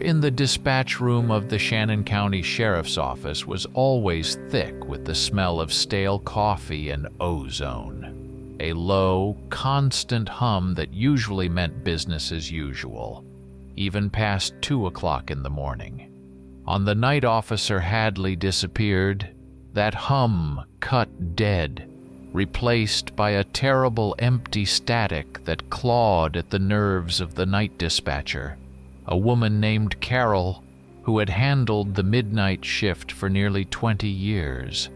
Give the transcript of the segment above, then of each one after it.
in the dispatch room of the Shannon County Sheriff's Office was always thick with the smell of stale coffee and ozone, a low, constant hum that usually meant business as usual, even past 2 o'clock in the morning. On the night Officer Hadley disappeared, that hum cut dead, replaced by a terrible empty static that clawed at the nerves of the night dispatcher, a woman named Carol, who had handled the midnight shift for nearly 20 years.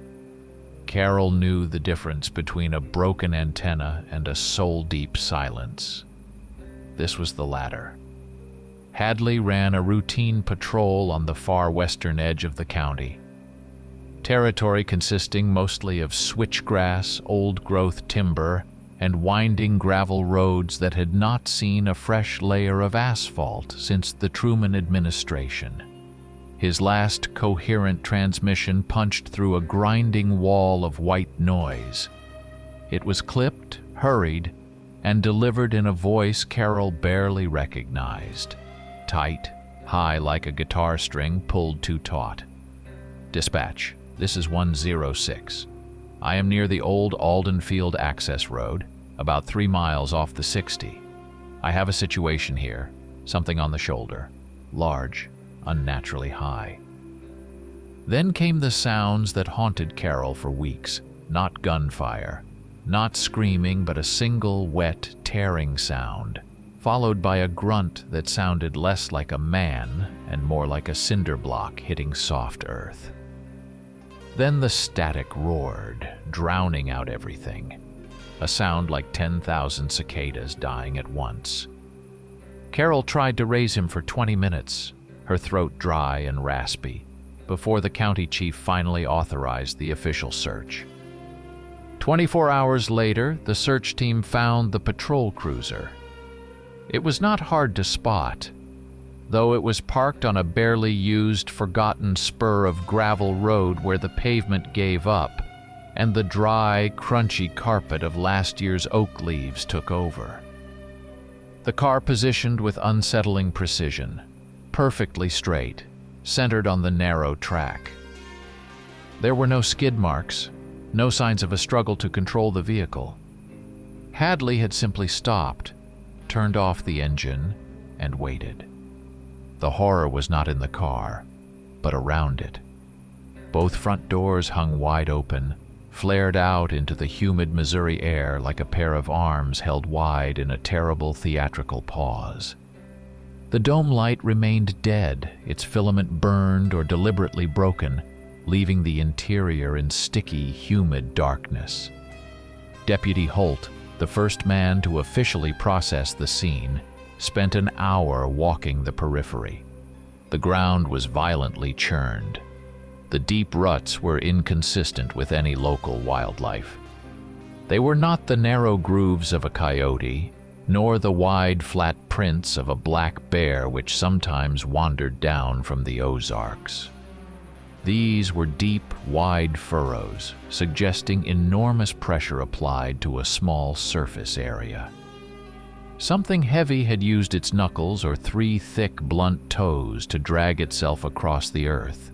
Carol knew the difference between a broken antenna and a soul-deep silence. This was the latter. Hadley ran a routine patrol on the far western edge of the county. Territory consisting mostly of switchgrass, old-growth timber, and winding gravel roads that had not seen a fresh layer of asphalt since the Truman administration. His last coherent transmission punched through a grinding wall of white noise. It was clipped, hurried, and delivered in a voice Carol barely recognized. Tight, high like a guitar string pulled too taut. Dispatch, this is 106. I am near the old Aldenfield access road, about 3 miles off the 60. I have a situation here, something on the shoulder, large, unnaturally high. Then came the sounds that haunted Carol for weeks, not gunfire, not screaming, but a single wet, tearing sound, followed by a grunt that sounded less like a man and more like a cinder block hitting soft earth. Then the static roared, drowning out everything, a sound like 10,000 cicadas dying at once. Carol tried to raise him for 20 minutes, her throat dry and raspy, before the county chief finally authorized the official search. 24 hours later, the search team found the patrol cruiser. It was not hard to spot, though it was parked on a barely used, forgotten spur of gravel road where the pavement gave up and the dry, crunchy carpet of last year's oak leaves took over. The car positioned with unsettling precision, perfectly straight, centered on the narrow track. There were no skid marks, no signs of a struggle to control the vehicle. Hadley had simply stopped, turned off the engine, and waited. The horror was not in the car, but around it. Both front doors hung wide open, flared out into the humid Missouri air like a pair of arms held wide in a terrible theatrical pause. The dome light remained dead, its filament burned or deliberately broken, leaving the interior in sticky, humid darkness. Deputy Holt, the first man to officially process the scene, spent an hour walking the periphery. The ground was violently churned. The deep ruts were inconsistent with any local wildlife. They were not the narrow grooves of a coyote, nor the wide, flat prints of a black bear which sometimes wandered down from the Ozarks. These were deep, wide furrows, suggesting enormous pressure applied to a small surface area. Something heavy had used its knuckles or 3 thick, blunt toes to drag itself across the earth.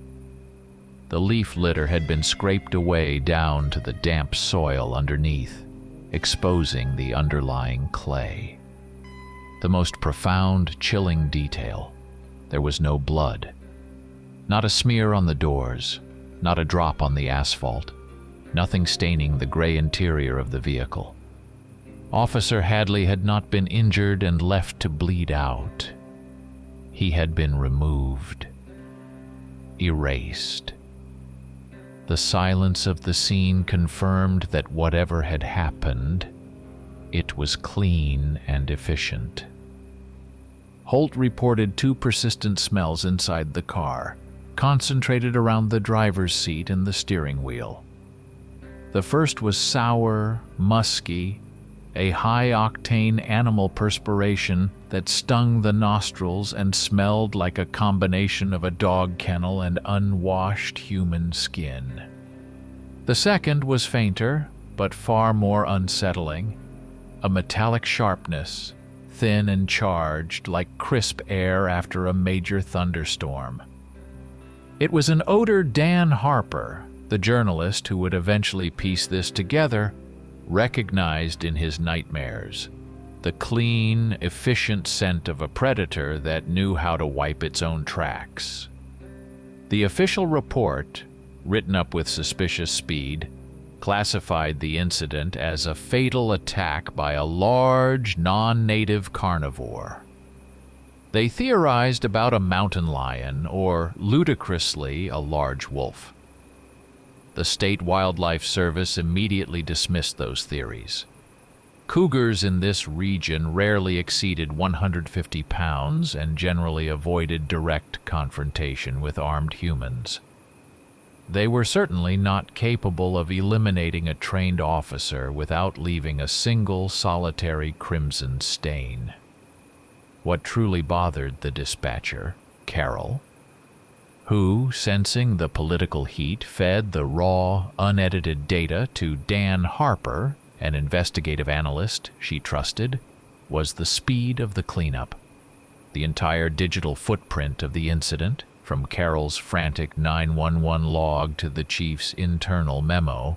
The leaf litter had been scraped away down to the damp soil underneath, exposing the underlying clay. The most profound, chilling detail: there was no blood. Not a smear on the doors, not a drop on the asphalt, nothing staining the gray interior of the vehicle. Officer Hadley had not been injured and left to bleed out. He had been removed, erased. The silence of the scene confirmed that whatever had happened, it was clean and efficient. Holt reported 2 persistent smells inside the car, concentrated around the driver's seat and the steering wheel. The first was sour, musky, a high-octane animal perspiration that stung the nostrils and smelled like a combination of a dog kennel and unwashed human skin. The second was fainter, but far more unsettling, a metallic sharpness, thin and charged like crisp air after a major thunderstorm. It was an odor Dan Harper, the journalist who would eventually piece this together, recognized in his nightmares. The clean, efficient scent of a predator that knew how to wipe its own tracks. The official report, written up with suspicious speed, classified the incident as a fatal attack by a large, non-native carnivore. They theorized about a mountain lion or, ludicrously, a large wolf. The State Wildlife Service immediately dismissed those theories. Cougars in this region rarely exceeded 150 pounds and generally avoided direct confrontation with armed humans. They were certainly not capable of eliminating a trained officer without leaving a single solitary crimson stain. What truly bothered the dispatcher, Carol, who, sensing the political heat, fed the raw, unedited data to Dan Harper, an investigative analyst she trusted, was the speed of the cleanup. The entire digital footprint of the incident, from Carol's frantic 911 log to the chief's internal memo,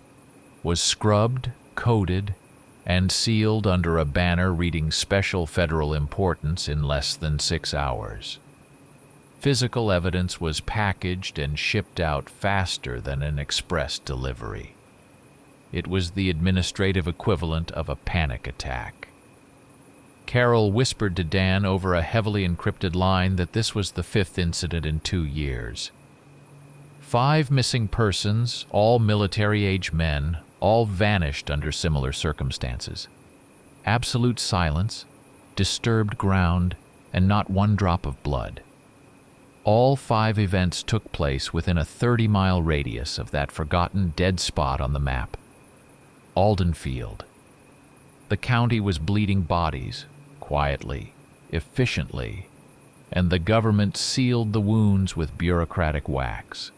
was scrubbed, coded, and sealed under a banner reading special federal importance in less than 6 hours. Physical evidence was packaged and shipped out faster than an express delivery. It was the administrative equivalent of a panic attack. Carol whispered to Dan over a heavily encrypted line that this was the 5th incident in 2 years. 5 missing persons, all military-age men, all vanished under similar circumstances. Absolute silence, disturbed ground, and not one drop of blood. All 5 events took place within a 30-mile radius of that forgotten dead spot on the map. Alden Field. The county was bleeding bodies, quietly, efficiently, and the government sealed the wounds with bureaucratic wax.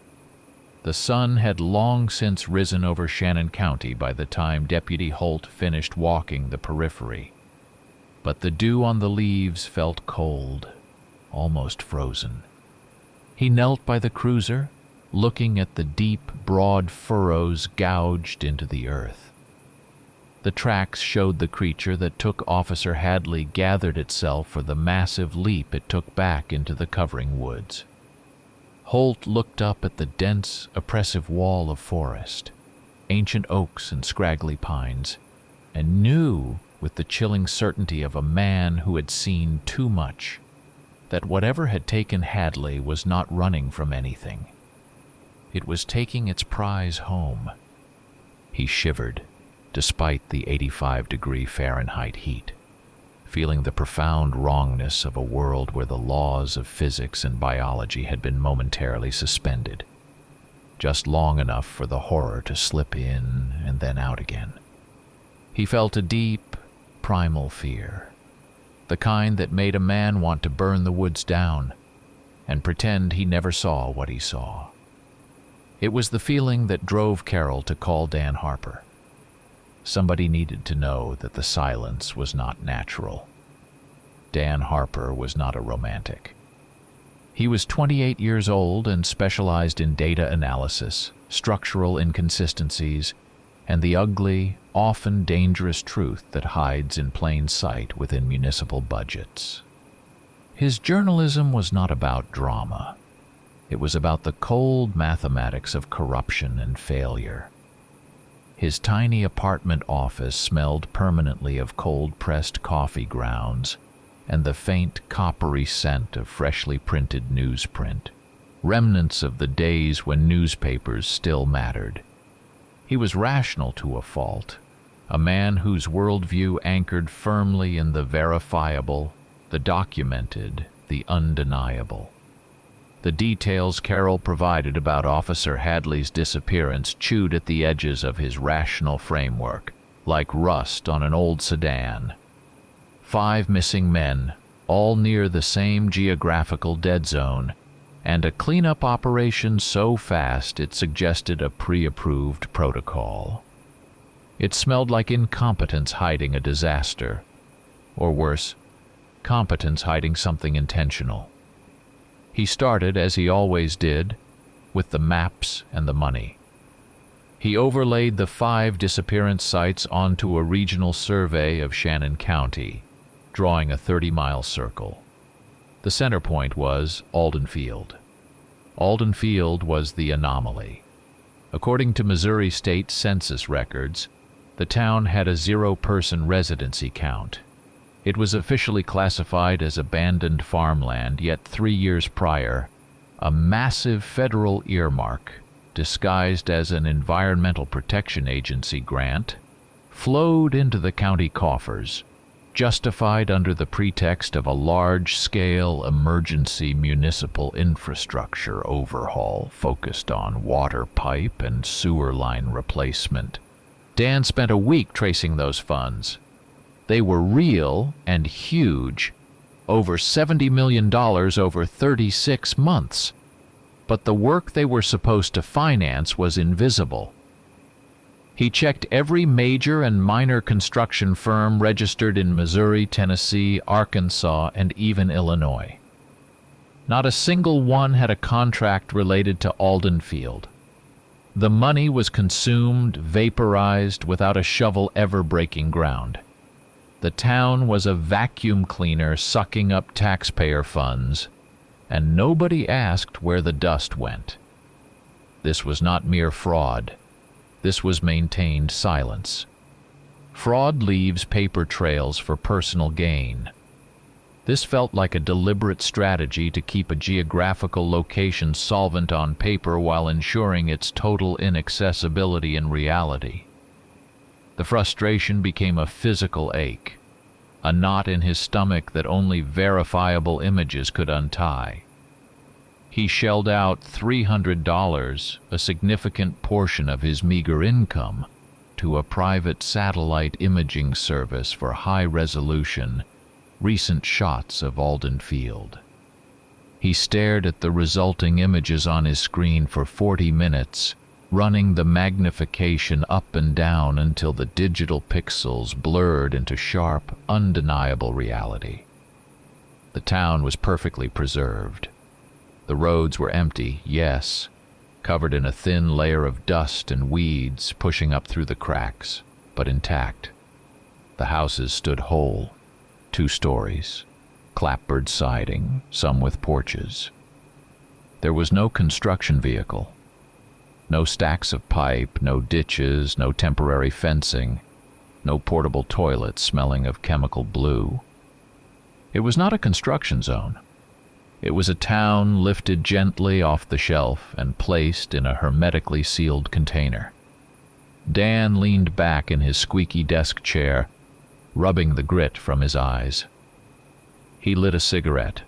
The sun had long since risen over Shannon County by the time Deputy Holt finished walking the periphery. But the dew on the leaves felt cold, almost frozen. He knelt by the cruiser, looking at the deep, broad furrows gouged into the earth. The tracks showed the creature that took Officer Hadley gathered itself for the massive leap it took back into the covering woods. Holt looked up at the dense, oppressive wall of forest, ancient oaks and scraggly pines, and knew, with the chilling certainty of a man who had seen too much, that whatever had taken Hadley was not running from anything. It was taking its prize home. He shivered, despite the 85-degree Fahrenheit heat, feeling the profound wrongness of a world where the laws of physics and biology had been momentarily suspended, just long enough for the horror to slip in and then out again. He felt a deep, primal fear, the kind that made a man want to burn the woods down and pretend he never saw what he saw. It was the feeling that drove Carol to call Dan Harper. Somebody needed to know that the silence was not natural. Dan Harper was not a romantic. He was 28 years old and specialized in data analysis, structural inconsistencies, and the ugly, often dangerous truth that hides in plain sight within municipal budgets. His journalism was not about drama. It was about the cold mathematics of corruption and failure. His tiny apartment office smelled permanently of cold-pressed coffee grounds and the faint coppery scent of freshly printed newsprint, remnants of the days when newspapers still mattered. He was rational to a fault, a man whose worldview anchored firmly in the verifiable, the documented, the undeniable. The details Carol provided about Officer Hadley's disappearance chewed at the edges of his rational framework, like rust on an old sedan. 5 missing men, all near the same geographical dead zone, and a cleanup operation so fast it suggested a pre-approved protocol. It smelled like incompetence hiding a disaster, or worse, competence hiding something intentional. He started, as he always did, with the maps and the money. He overlaid the 5 disappearance sites onto a regional survey of Shannon County, drawing a 30-mile circle. The center point was Alden Field. Alden Field was the anomaly. According to Missouri state census records, the town had a 0-person residency count. It was officially classified as abandoned farmland, yet 3 years prior, a massive federal earmark, disguised as an Environmental Protection Agency grant, flowed into the county coffers, justified under the pretext of a large-scale emergency municipal infrastructure overhaul focused on water pipe and sewer line replacement. Dan spent a week tracing those funds. They were real and huge, over $70 million over 36 months. But the work they were supposed to finance was invisible. He checked every major and minor construction firm registered in Missouri, Tennessee, Arkansas, and even Illinois. Not a single one had a contract related to Alden Field. The money was consumed, vaporized, without a shovel ever breaking ground. The town was a vacuum cleaner sucking up taxpayer funds, and nobody asked where the dust went. This was not mere fraud. This was maintained silence. Fraud leaves paper trails for personal gain. This felt like a deliberate strategy to keep a geographical location solvent on paper while ensuring its total inaccessibility in reality. The frustration became a physical ache, a knot in his stomach that only verifiable images could untie. He shelled out $300, a significant portion of his meager income, to a private satellite imaging service for high-resolution, recent shots of Alden Field. He stared at the resulting images on his screen for 40 minutes, running the magnification up and down until the digital pixels blurred into sharp, undeniable reality. The town was perfectly preserved. The roads were empty, yes, covered in a thin layer of dust and weeds pushing up through the cracks, but intact. The houses stood whole, 2 stories, clapboard siding, some with porches. There was no construction vehicle, no stacks of pipe, no ditches, no temporary fencing, no portable toilets smelling of chemical blue. It was not a construction zone. It was a town lifted gently off the shelf and placed in a hermetically sealed container. Dan leaned back in his squeaky desk chair, rubbing the grit from his eyes. He lit a cigarette,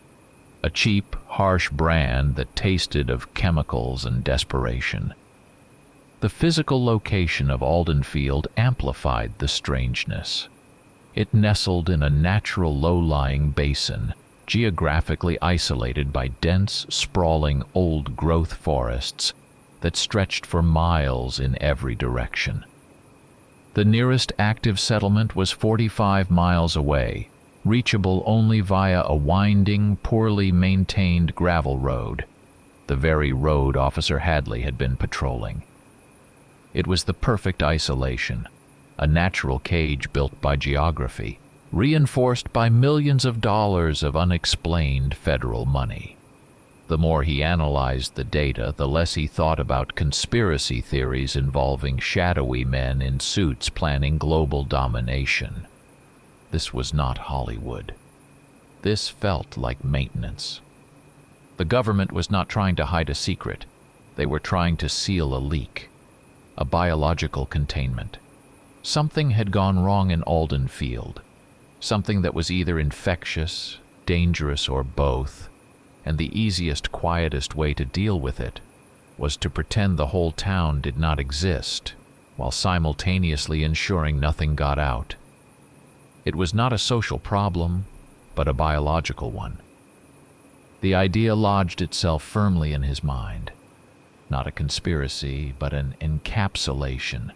a cheap, harsh brand that tasted of chemicals and desperation. The physical location of Alden Field amplified the strangeness. It nestled in a natural low-lying basin, geographically isolated by dense, sprawling, old-growth forests that stretched for miles in every direction. The nearest active settlement was 45 miles away, reachable only via a winding, poorly maintained gravel road, the very road Officer Hadley had been patrolling. It was the perfect isolation, a natural cage built by geography, reinforced by millions of dollars of unexplained federal money. The more he analyzed the data, the less he thought about conspiracy theories involving shadowy men in suits planning global domination. This was not Hollywood. This felt like maintenance. The government was not trying to hide a secret. They were trying to seal a leak, a biological containment. Something had gone wrong in Alden Field. Something that was either infectious, dangerous, or both, and the easiest, quietest way to deal with it was to pretend the whole town did not exist, while simultaneously ensuring nothing got out. It was not a social problem, but a biological one. The idea lodged itself firmly in his mind. Not a conspiracy, but an encapsulation.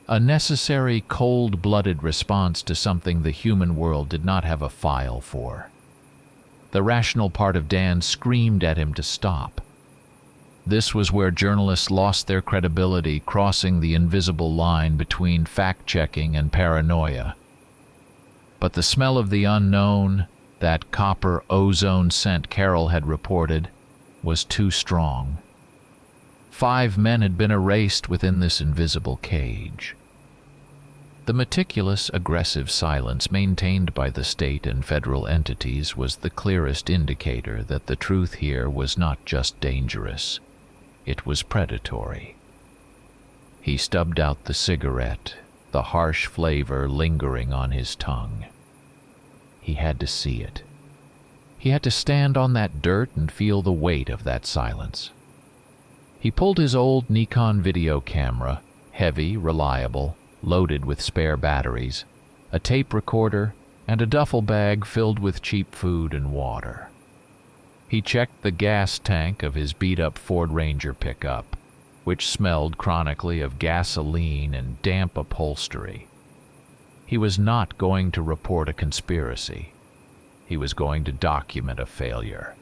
A necessary, cold-blooded response to something the human world did not have a file for. The rational part of Dan screamed at him to stop. This was where journalists lost their credibility, crossing the invisible line between fact-checking and paranoia. But the smell of the unknown, that copper ozone scent Carol had reported, was too strong. 5 men had been erased within this invisible cage. The meticulous, aggressive silence maintained by the state and federal entities was the clearest indicator that the truth here was not just dangerous, it was predatory. He stubbed out the cigarette, the harsh flavor lingering on his tongue. He had to see it. He had to stand on that dirt and feel the weight of that silence. He pulled his old Nikon video camera, heavy, reliable, loaded with spare batteries, a tape recorder, and a duffel bag filled with cheap food and water. He checked the gas tank of his beat-up Ford Ranger pickup, which smelled chronically of gasoline and damp upholstery. He was not going to report a conspiracy. He was going to document a failure.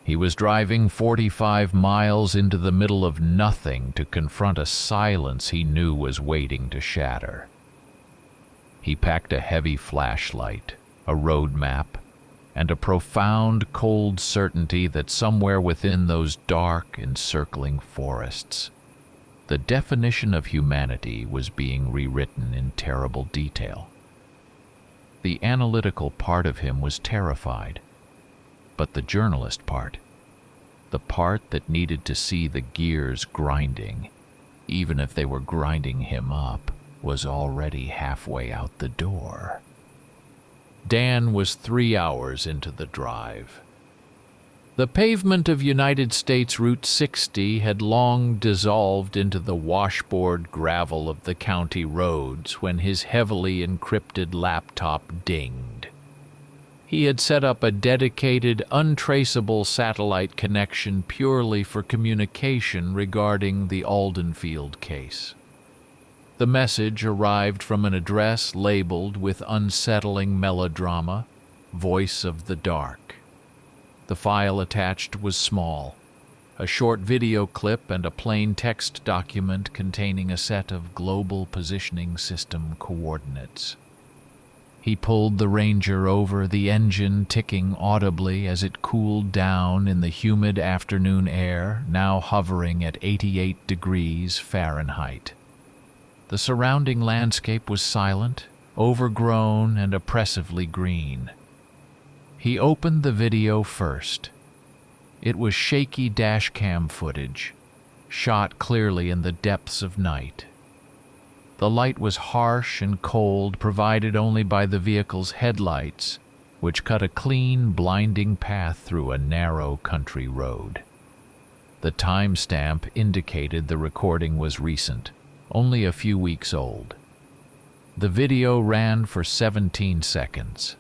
He was driving 45 miles into the middle of nothing to confront a silence he knew was waiting to shatter. He packed a heavy flashlight, a road map, and a profound, cold certainty that somewhere within those dark, encircling forests, the definition of humanity was being rewritten in terrible detail. The analytical part of him was terrified, but the journalist part, the part that needed to see the gears grinding, even if they were grinding him up, was already halfway out the door. Dan was 3 hours into the drive. The pavement of United States Route 60 had long dissolved into the washboard gravel of the county roads when his heavily encrypted laptop dinged. He had set up a dedicated, untraceable satellite connection purely for communication regarding the Aldenfield case. The message arrived from an address labeled with unsettling melodrama, Voice of the Dark. The file attached was small, a short video clip and a plain text document containing a set of global positioning system coordinates. He pulled the Ranger over, the engine ticking audibly as it cooled down in the humid afternoon air, now hovering at 88 degrees Fahrenheit. The surrounding landscape was silent, overgrown, and oppressively green. He opened the video first. It was shaky dashcam footage, shot clearly in the depths of night. The light was harsh and cold, provided only by the vehicle's headlights, which cut a clean, blinding path through a narrow country road. The timestamp indicated the recording was recent, only a few weeks old. The video ran for 17 seconds.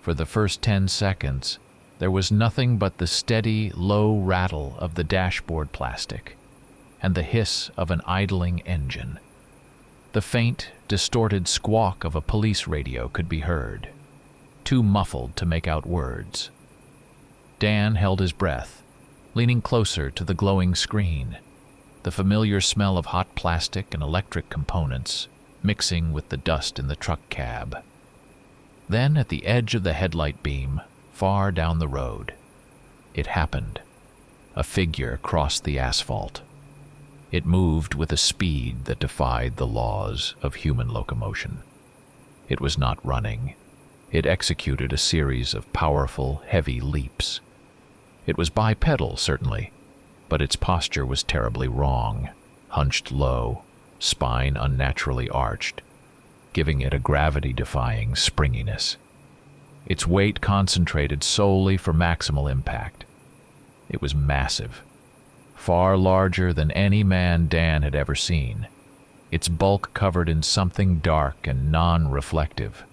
For the first 10 seconds, there was nothing but the steady, low rattle of the dashboard plastic and the hiss of an idling engine. The faint, distorted squawk of a police radio could be heard, too muffled to make out words. Dan held his breath, leaning closer to the glowing screen, the familiar smell of hot plastic and electric components mixing with the dust in the truck cab. Then, at the edge of the headlight beam, far down the road, it happened. A figure crossed the asphalt. It moved with a speed that defied the laws of human locomotion. It was not running. It executed a series of powerful, heavy leaps. It was bipedal, certainly, but its posture was terribly wrong, hunched low, spine unnaturally arched, giving it a gravity-defying springiness. Its weight concentrated solely for maximal impact. It was massive, far larger than any man Dan had ever seen, its bulk covered in something dark and non-reflective,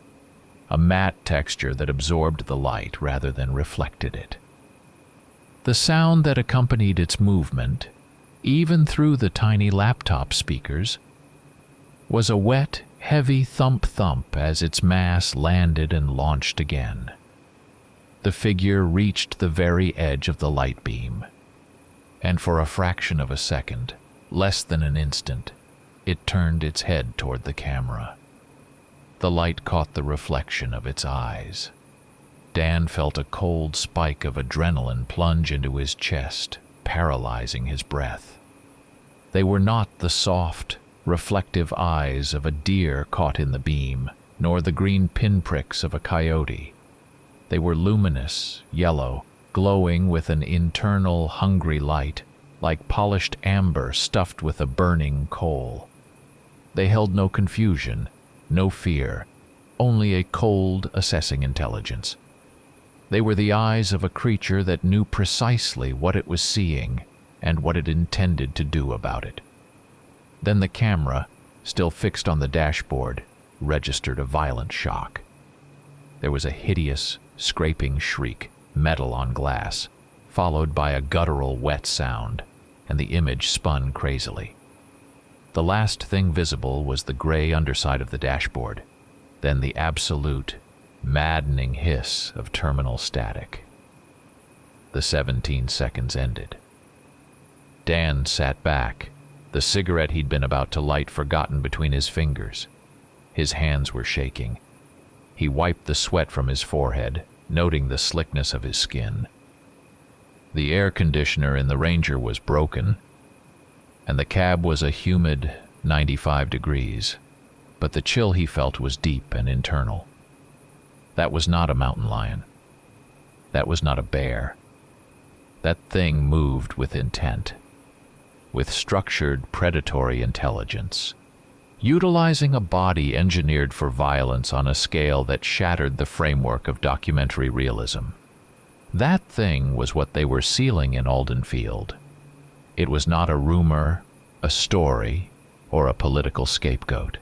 a matte texture that absorbed the light rather than reflected it. The sound that accompanied its movement, even through the tiny laptop speakers, was a wet, heavy thump-thump as its mass landed and launched again. The figure reached the very edge of the light beam, and for a fraction of a second, less than an instant, it turned its head toward the camera. The light caught the reflection of its eyes. Dan felt a cold spike of adrenaline plunge into his chest, paralyzing his breath. They were not the soft, reflective eyes of a deer caught in the beam, nor the green pinpricks of a coyote. They were luminous, yellow, glowing with an internal, hungry light, like polished amber stuffed with a burning coal. They held no confusion, no fear, only a cold, assessing intelligence. They were the eyes of a creature that knew precisely what it was seeing and what it intended to do about it. Then the camera, still fixed on the dashboard, registered a violent shock. There was a hideous, scraping shriek, metal on glass, followed by a guttural wet sound, and the image spun crazily. The last thing visible was the gray underside of the dashboard, then the absolute, maddening hiss of terminal static. The 17 seconds ended. Dan sat back, the cigarette he'd been about to light forgotten between his fingers. His hands were shaking. He wiped the sweat from his forehead, noting the slickness of his skin. The air conditioner in the Ranger was broken, and the cab was a humid 95 degrees, but the chill he felt was deep and internal. That was not a mountain lion. That was not a bear. That thing moved with intent, with structured predatory intelligence, utilizing a body engineered for violence on a scale that shattered the framework of documentary realism. That thing was what they were sealing in Aldenfield. It was not a rumor, a story, or a political scapegoat.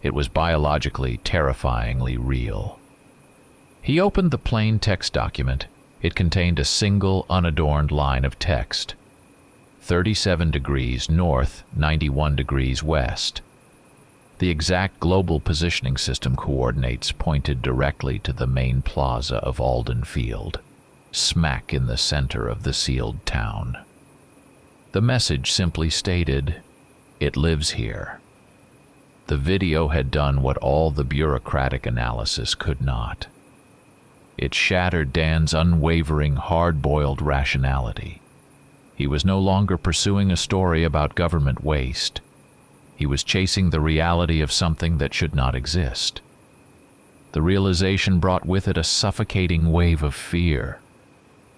It was biologically, terrifyingly real. He opened the plain text document. It contained a single, unadorned line of text. 37 degrees north, 91 degrees west. The exact global positioning system coordinates pointed directly to the main plaza of Aldenfield, smack in the center of the sealed town. The message simply stated, "It lives here." The video had done what all the bureaucratic analysis could not. It shattered Dan's unwavering, hard-boiled rationality. He was no longer pursuing a story about government waste. He was chasing the reality of something that should not exist. The realization brought with it a suffocating wave of fear,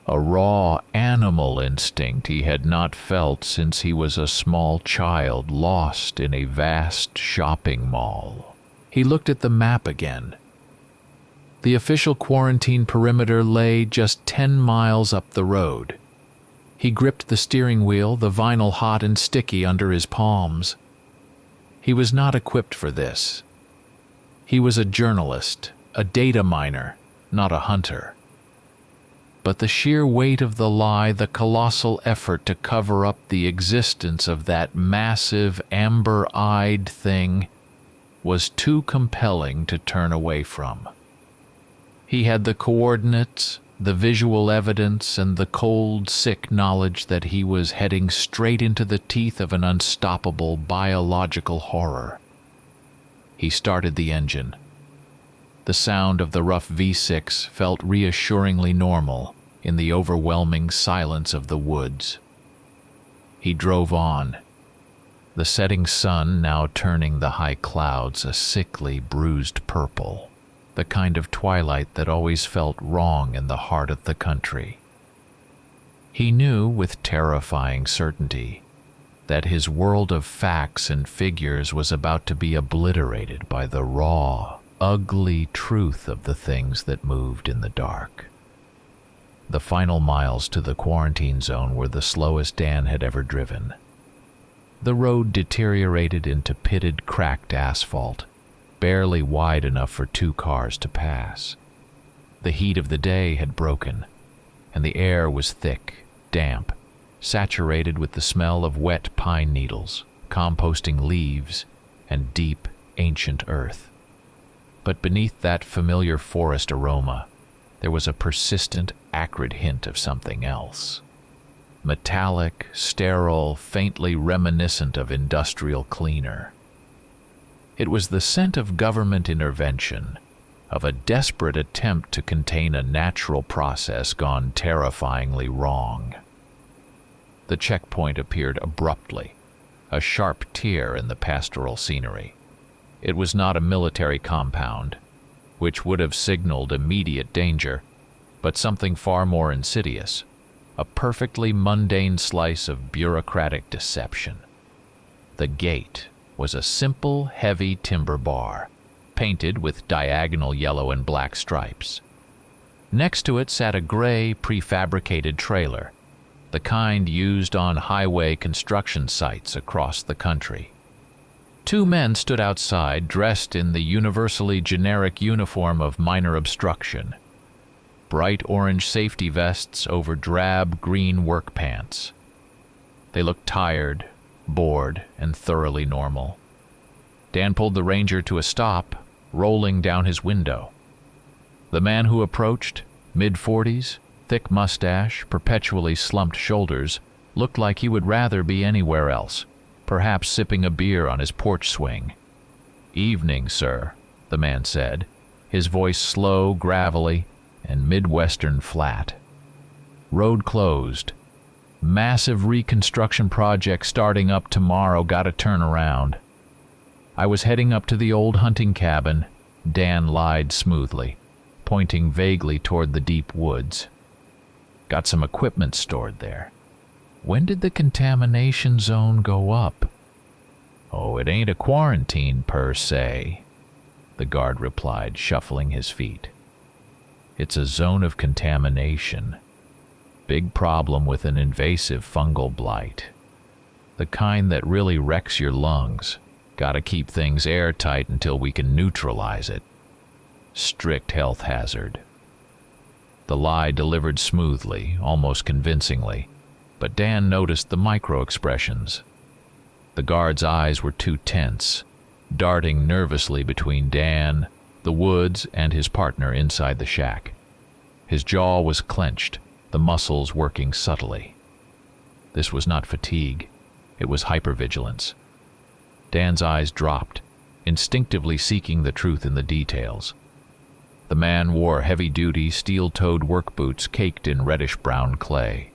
a raw animal instinct he had not felt since he was a small child lost in a vast shopping mall. He looked at the map again. The official quarantine perimeter lay just 10 miles up the road. He gripped the steering wheel, the vinyl hot and sticky under his palms. He was not equipped for this. He was a journalist, a data miner, not a hunter. But the sheer weight of the lie, the colossal effort to cover up the existence of that massive, amber-eyed thing, was too compelling to turn away from. He had the coordinates, the visual evidence, and the cold, sick knowledge that he was heading straight into the teeth of an unstoppable biological horror. He started the engine. The sound of the rough V6 felt reassuringly normal in the overwhelming silence of the woods. He drove on, the setting sun now turning the high clouds a sickly, bruised purple, the kind of twilight that always felt wrong in the heart of the country. He knew with terrifying certainty that his world of facts and figures was about to be obliterated by the raw, ugly truth of the things that moved in the dark. The final miles to the quarantine zone were the slowest Dan had ever driven. The road deteriorated into pitted, cracked asphalt, barely wide enough for 2 cars to pass. The heat of the day had broken, and the air was thick, damp, saturated with the smell of wet pine needles, composting leaves, and deep, ancient earth. But beneath that familiar forest aroma, there was a persistent, acrid hint of something else. Metallic, sterile, faintly reminiscent of industrial cleaner. It was the scent of government intervention, of a desperate attempt to contain a natural process gone terrifyingly wrong. The checkpoint appeared abruptly, a sharp tear in the pastoral scenery. It was not a military compound, which would have signaled immediate danger, but something far more insidious, a perfectly mundane slice of bureaucratic deception. The gate was a simple, heavy timber bar, painted with diagonal yellow and black stripes. Next to it sat a gray, prefabricated trailer, the kind used on highway construction sites across the country. Two men stood outside, dressed in the universally generic uniform of minor obstruction, bright orange safety vests over drab green work pants. They looked tired, bored, and thoroughly normal. Dan pulled the Ranger to a stop, rolling down his window. The man who approached, mid-40s, thick mustache, perpetually slumped shoulders, looked like he would rather be anywhere else, perhaps sipping a beer on his porch swing. "Evening, sir," the man said, his voice slow, gravelly, and Midwestern flat. "Road closed. Massive reconstruction project starting up tomorrow, gotta turn around." "I was heading up to the old hunting cabin," Dan lied smoothly, pointing vaguely toward the deep woods. "Got some equipment stored there." "When did the contamination zone go up?" "Oh, it ain't a quarantine per se," the guard replied, shuffling his feet. "It's a zone of contamination. Big problem with an invasive fungal blight. The kind that really wrecks your lungs. Gotta keep things airtight until we can neutralize it. Strict health hazard." The lie delivered smoothly, almost convincingly, but Dan noticed the micro-expressions. The guard's eyes were too tense, darting nervously between Dan, the woods, and his partner inside the shack. His jaw was clenched, the muscles working subtly. This was not fatigue, it was hypervigilance. Dan's eyes dropped, instinctively seeking the truth in the details. The man wore heavy-duty, steel-toed work boots caked in reddish-brown clay.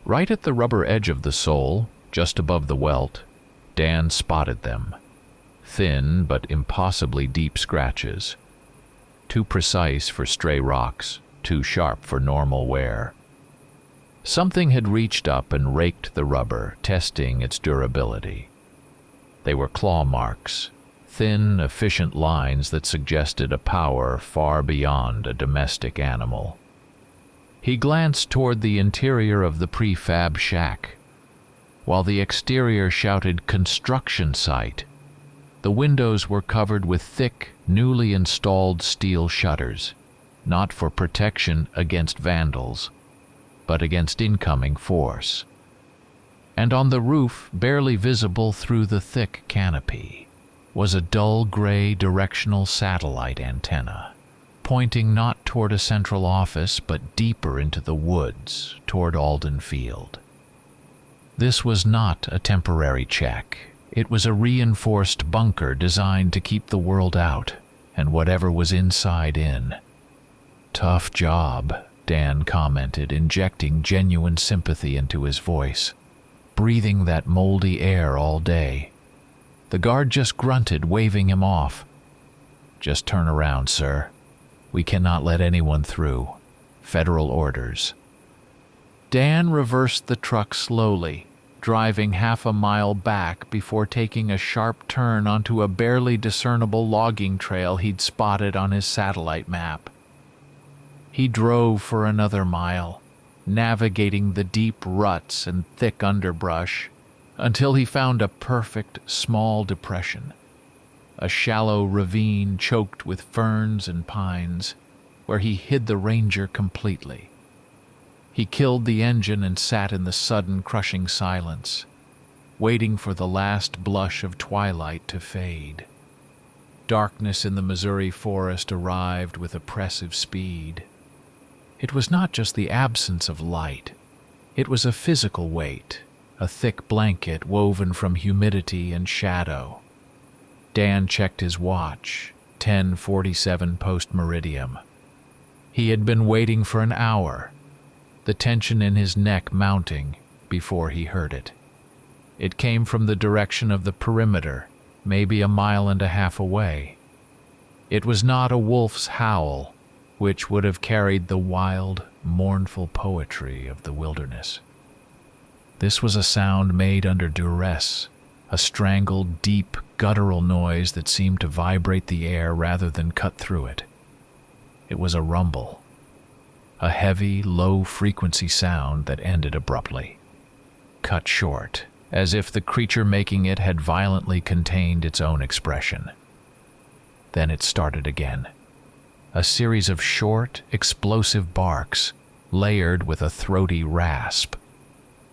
Right at the rubber edge of the sole, just above the welt, Dan spotted them. Thin but impossibly deep scratches. Too precise for stray rocks, too sharp for normal wear. Something had reached up and raked the rubber, testing its durability. They were claw marks, thin, efficient lines that suggested a power far beyond a domestic animal. He glanced toward the interior of the prefab shack. While the exterior shouted construction site, the windows were covered with thick, newly installed steel shutters, not for protection against vandals, but against incoming force. And on the roof, barely visible through the thick canopy, was a dull gray directional satellite antenna, pointing not toward a central office but deeper into the woods, toward Alden Field. This was not a temporary check. It was a reinforced bunker designed to keep the world out, and whatever was inside in. "Tough job," Dan commented, injecting genuine sympathy into his voice. "Breathing that moldy air all day." The guard just grunted, waving him off. "Just turn around, sir. We cannot let anyone through. Federal orders." Dan reversed the truck slowly, driving half a mile back before taking a sharp turn onto a barely discernible logging trail he'd spotted on his satellite map. He drove for another mile, navigating the deep ruts and thick underbrush, until he found a perfect small depression, a shallow ravine choked with ferns and pines, where he hid the Ranger completely. He killed the engine and sat in the sudden, crushing silence. waiting for the last blush of twilight to fade. Darkness in the Missouri forest arrived with oppressive speed. It was not just the absence of light. It was a physical weight, a thick blanket woven from humidity and shadow. Dan checked his watch, 10:47 post-meridium. He had been waiting for an hour, the tension in his neck mounting before he heard it. It came from the direction of the perimeter, maybe a mile and a half away. It was not a wolf's howl, which would have carried the wild, mournful poetry of the wilderness. This was a sound made under duress, a strangled, deep, guttural noise that seemed to vibrate the air rather than cut through it. It was a rumble, a heavy, low-frequency sound that ended abruptly, cut short, as if the creature making it had violently contained its own expression. Then it started again, a series of short, explosive barks, layered with a throaty rasp.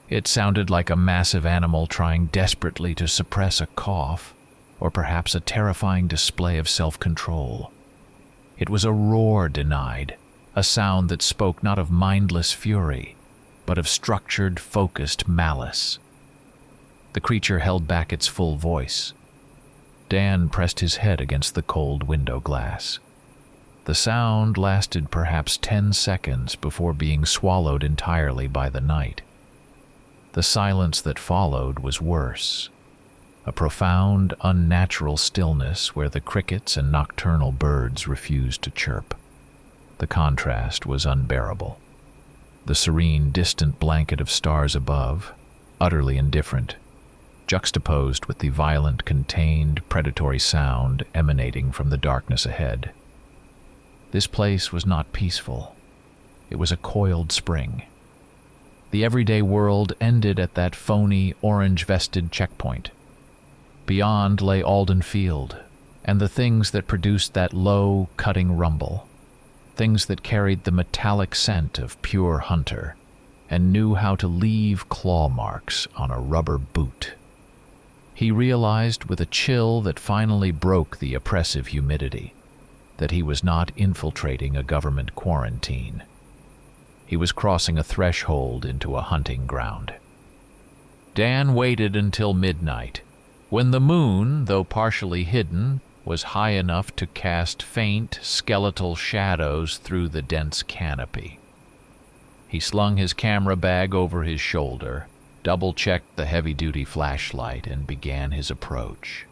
It sounded like a massive animal trying desperately to suppress a cough, or perhaps a terrifying display of self-control. It was a roar denied, a sound that spoke not of mindless fury, but of structured, focused malice. The creature held back its full voice. Dan pressed his head against the cold window glass. The sound lasted perhaps 10 seconds before being swallowed entirely by the night. The silence that followed was worse. A profound, unnatural stillness where the crickets and nocturnal birds refused to chirp. The contrast was unbearable. The serene, distant blanket of stars above, utterly indifferent, juxtaposed with the violent, contained, predatory sound emanating from the darkness ahead. This place was not peaceful. It was a coiled spring. The everyday world ended at that phony, orange-vested checkpoint. Beyond lay Alden Field, and the things that produced that low, cutting rumble, things that carried the metallic scent of pure hunter, and knew how to leave claw marks on a rubber boot. He realized with a chill that finally broke the oppressive humidity that he was not infiltrating a government quarantine. He was crossing a threshold into a hunting ground. Dan waited until midnight, when the moon, though partially hidden, was high enough to cast faint, skeletal shadows through the dense canopy. He slung his camera bag over his shoulder, double-checked the heavy-duty flashlight, and began his approach.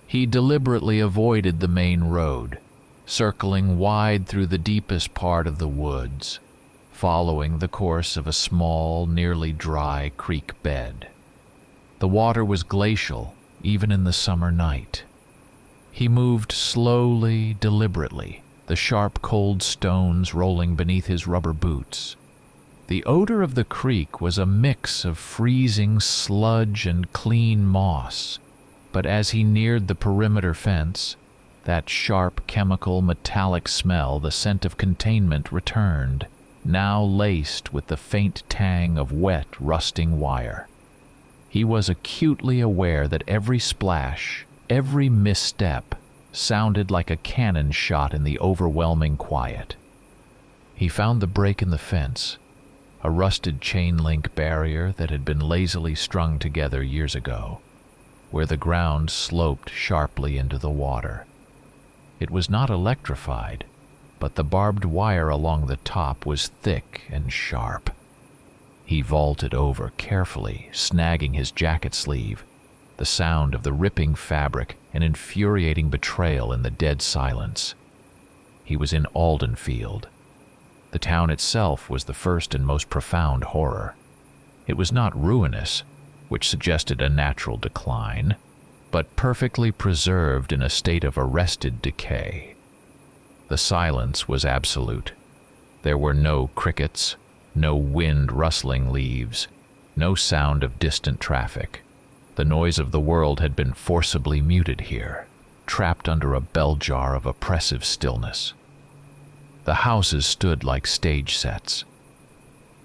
He deliberately avoided the main road, circling wide through the deepest part of the woods, following the course of a small, nearly dry creek bed. The water was glacial, even in the summer night. He moved slowly, deliberately, the sharp, cold stones rolling beneath his rubber boots. The odor of the creek was a mix of freezing sludge and clean moss, but as he neared the perimeter fence, that sharp, chemical, metallic smell, the scent of containment, returned, now laced with the faint tang of wet, rusting wire. He was acutely aware that every splash, every misstep, sounded like a cannon shot in the overwhelming quiet. He found the break in the fence, a rusted chain-link barrier that had been lazily strung together years ago, where the ground sloped sharply into the water. It was not electrified, but the barbed wire along the top was thick and sharp. He vaulted over carefully, snagging his jacket sleeve, the sound of the ripping fabric an infuriating betrayal in the dead silence. He was in Aldenfield. The town itself was the first and most profound horror. It was not ruinous, which suggested a natural decline, but perfectly preserved in a state of arrested decay. The silence was absolute. There were no crickets, no wind rustling leaves, no sound of distant traffic. The noise of the world had been forcibly muted here, trapped under a bell jar of oppressive stillness. The houses stood like stage sets.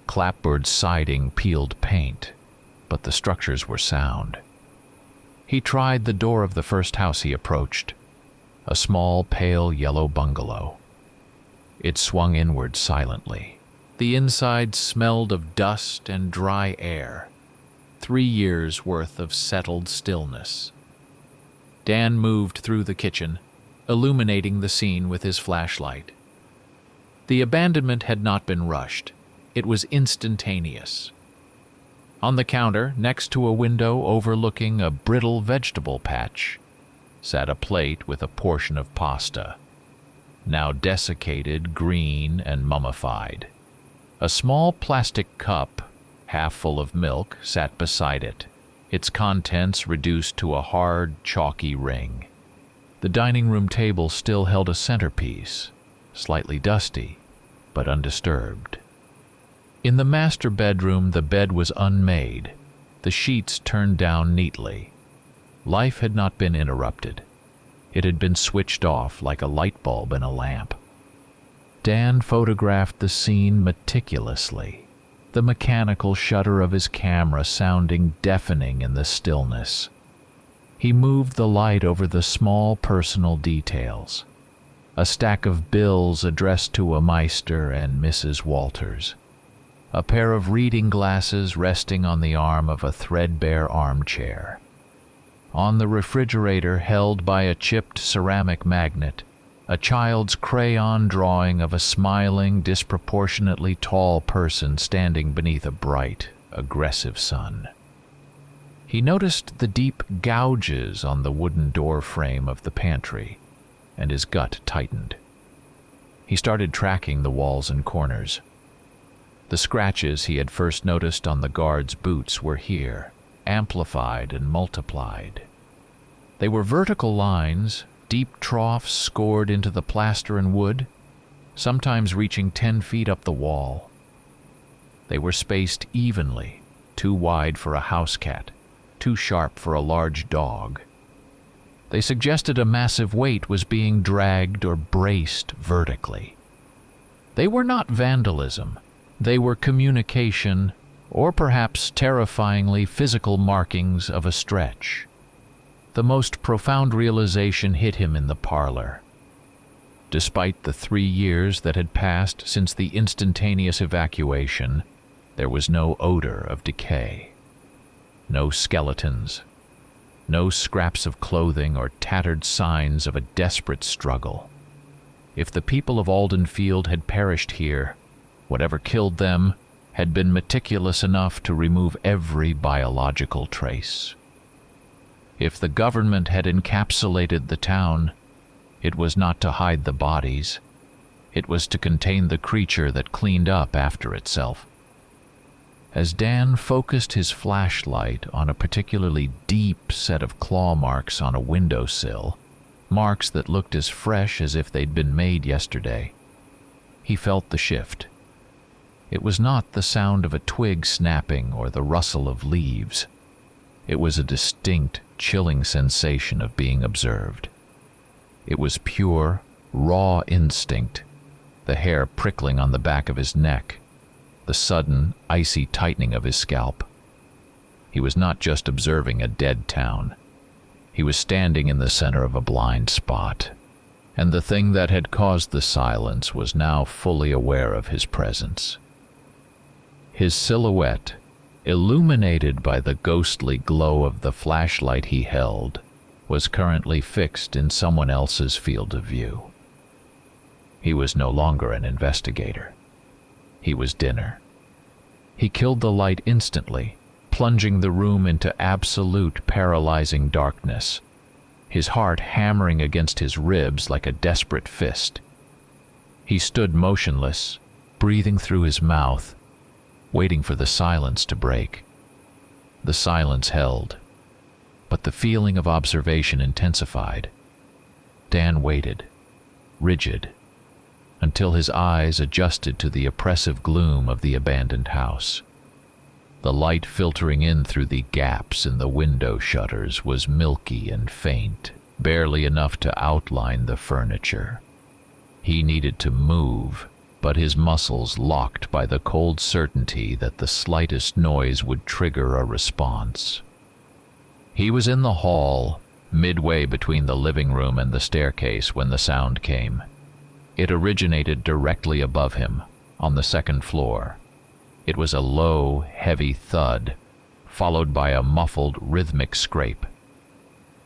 Clapboard siding peeled paint, but the structures were sound. He tried the door of the first house he approached, a small, pale yellow bungalow. It swung inward silently. The inside smelled of dust and dry air, 3 years' worth of settled stillness. Dan moved through the kitchen, illuminating the scene with his flashlight. The abandonment had not been rushed. It was instantaneous. On the counter, next to a window overlooking a brittle vegetable patch, sat a plate with a portion of pasta, now desiccated, green, and mummified. A small plastic cup, half full of milk, sat beside it, its contents reduced to a hard, chalky ring. The dining room table still held a centerpiece, slightly dusty, but undisturbed. In the master bedroom, the bed was unmade, the sheets turned down neatly. Life had not been interrupted. It had been switched off like a light bulb in a lamp. Dan photographed the scene meticulously, the mechanical shutter of his camera sounding deafening in the stillness. He moved the light over the small personal details. A stack of bills addressed to a Meister and Mrs. Walters. A pair of reading glasses resting on the arm of a threadbare armchair. On the refrigerator, held by a chipped ceramic magnet, a child's crayon drawing of a smiling, disproportionately tall person standing beneath a bright, aggressive sun. He noticed the deep gouges on the wooden door frame of the pantry, and his gut tightened. He started tracking the walls and corners. The scratches he had first noticed on the guard's boots were here, amplified and multiplied. They were vertical lines, deep troughs scored into the plaster and wood, sometimes reaching 10 feet up the wall. They were spaced evenly, too wide for a house cat, too sharp for a large dog. They suggested a massive weight was being dragged or braced vertically. They were not vandalism. They were communication, or perhaps terrifyingly physical markings of a stretch. The most profound realization hit him in the parlor. Despite the 3 years that had passed since the instantaneous evacuation, there was no odor of decay. No skeletons, no scraps of clothing or tattered signs of a desperate struggle. If the people of Aldenfield had perished here, whatever killed them had been meticulous enough to remove every biological trace. If the government had encapsulated the town, it was not to hide the bodies. It was to contain the creature that cleaned up after itself. As Dan focused his flashlight on a particularly deep set of claw marks on a windowsill, marks that looked as fresh as if they'd been made yesterday, he felt the shift. It was not the sound of a twig snapping or the rustle of leaves. It was a distinct, chilling sensation of being observed. It was pure, raw instinct, the hair prickling on the back of his neck, the sudden, icy tightening of his scalp. He was not just observing a dead town. He was standing in the center of a blind spot, and the thing that had caused the silence was now fully aware of his presence. His silhouette, illuminated by the ghostly glow of the flashlight he held, was currently fixed in someone else's field of view. He was no longer an investigator. He was dinner. He killed the light instantly, plunging the room into absolute paralyzing darkness, his heart hammering against his ribs like a desperate fist. He stood motionless, breathing through his mouth, waiting for the silence to break. The silence held, but the feeling of observation intensified. Dan waited, rigid, until his eyes adjusted to the oppressive gloom of the abandoned house. The light filtering in through the gaps in the window shutters was milky and faint, barely enough to outline the furniture. He needed to move, but his muscles locked by the cold certainty that the slightest noise would trigger a response. He was in the hall, midway between the living room and the staircase, when the sound came. It originated directly above him, on the second floor. It was a low, heavy thud, followed by a muffled, rhythmic scrape.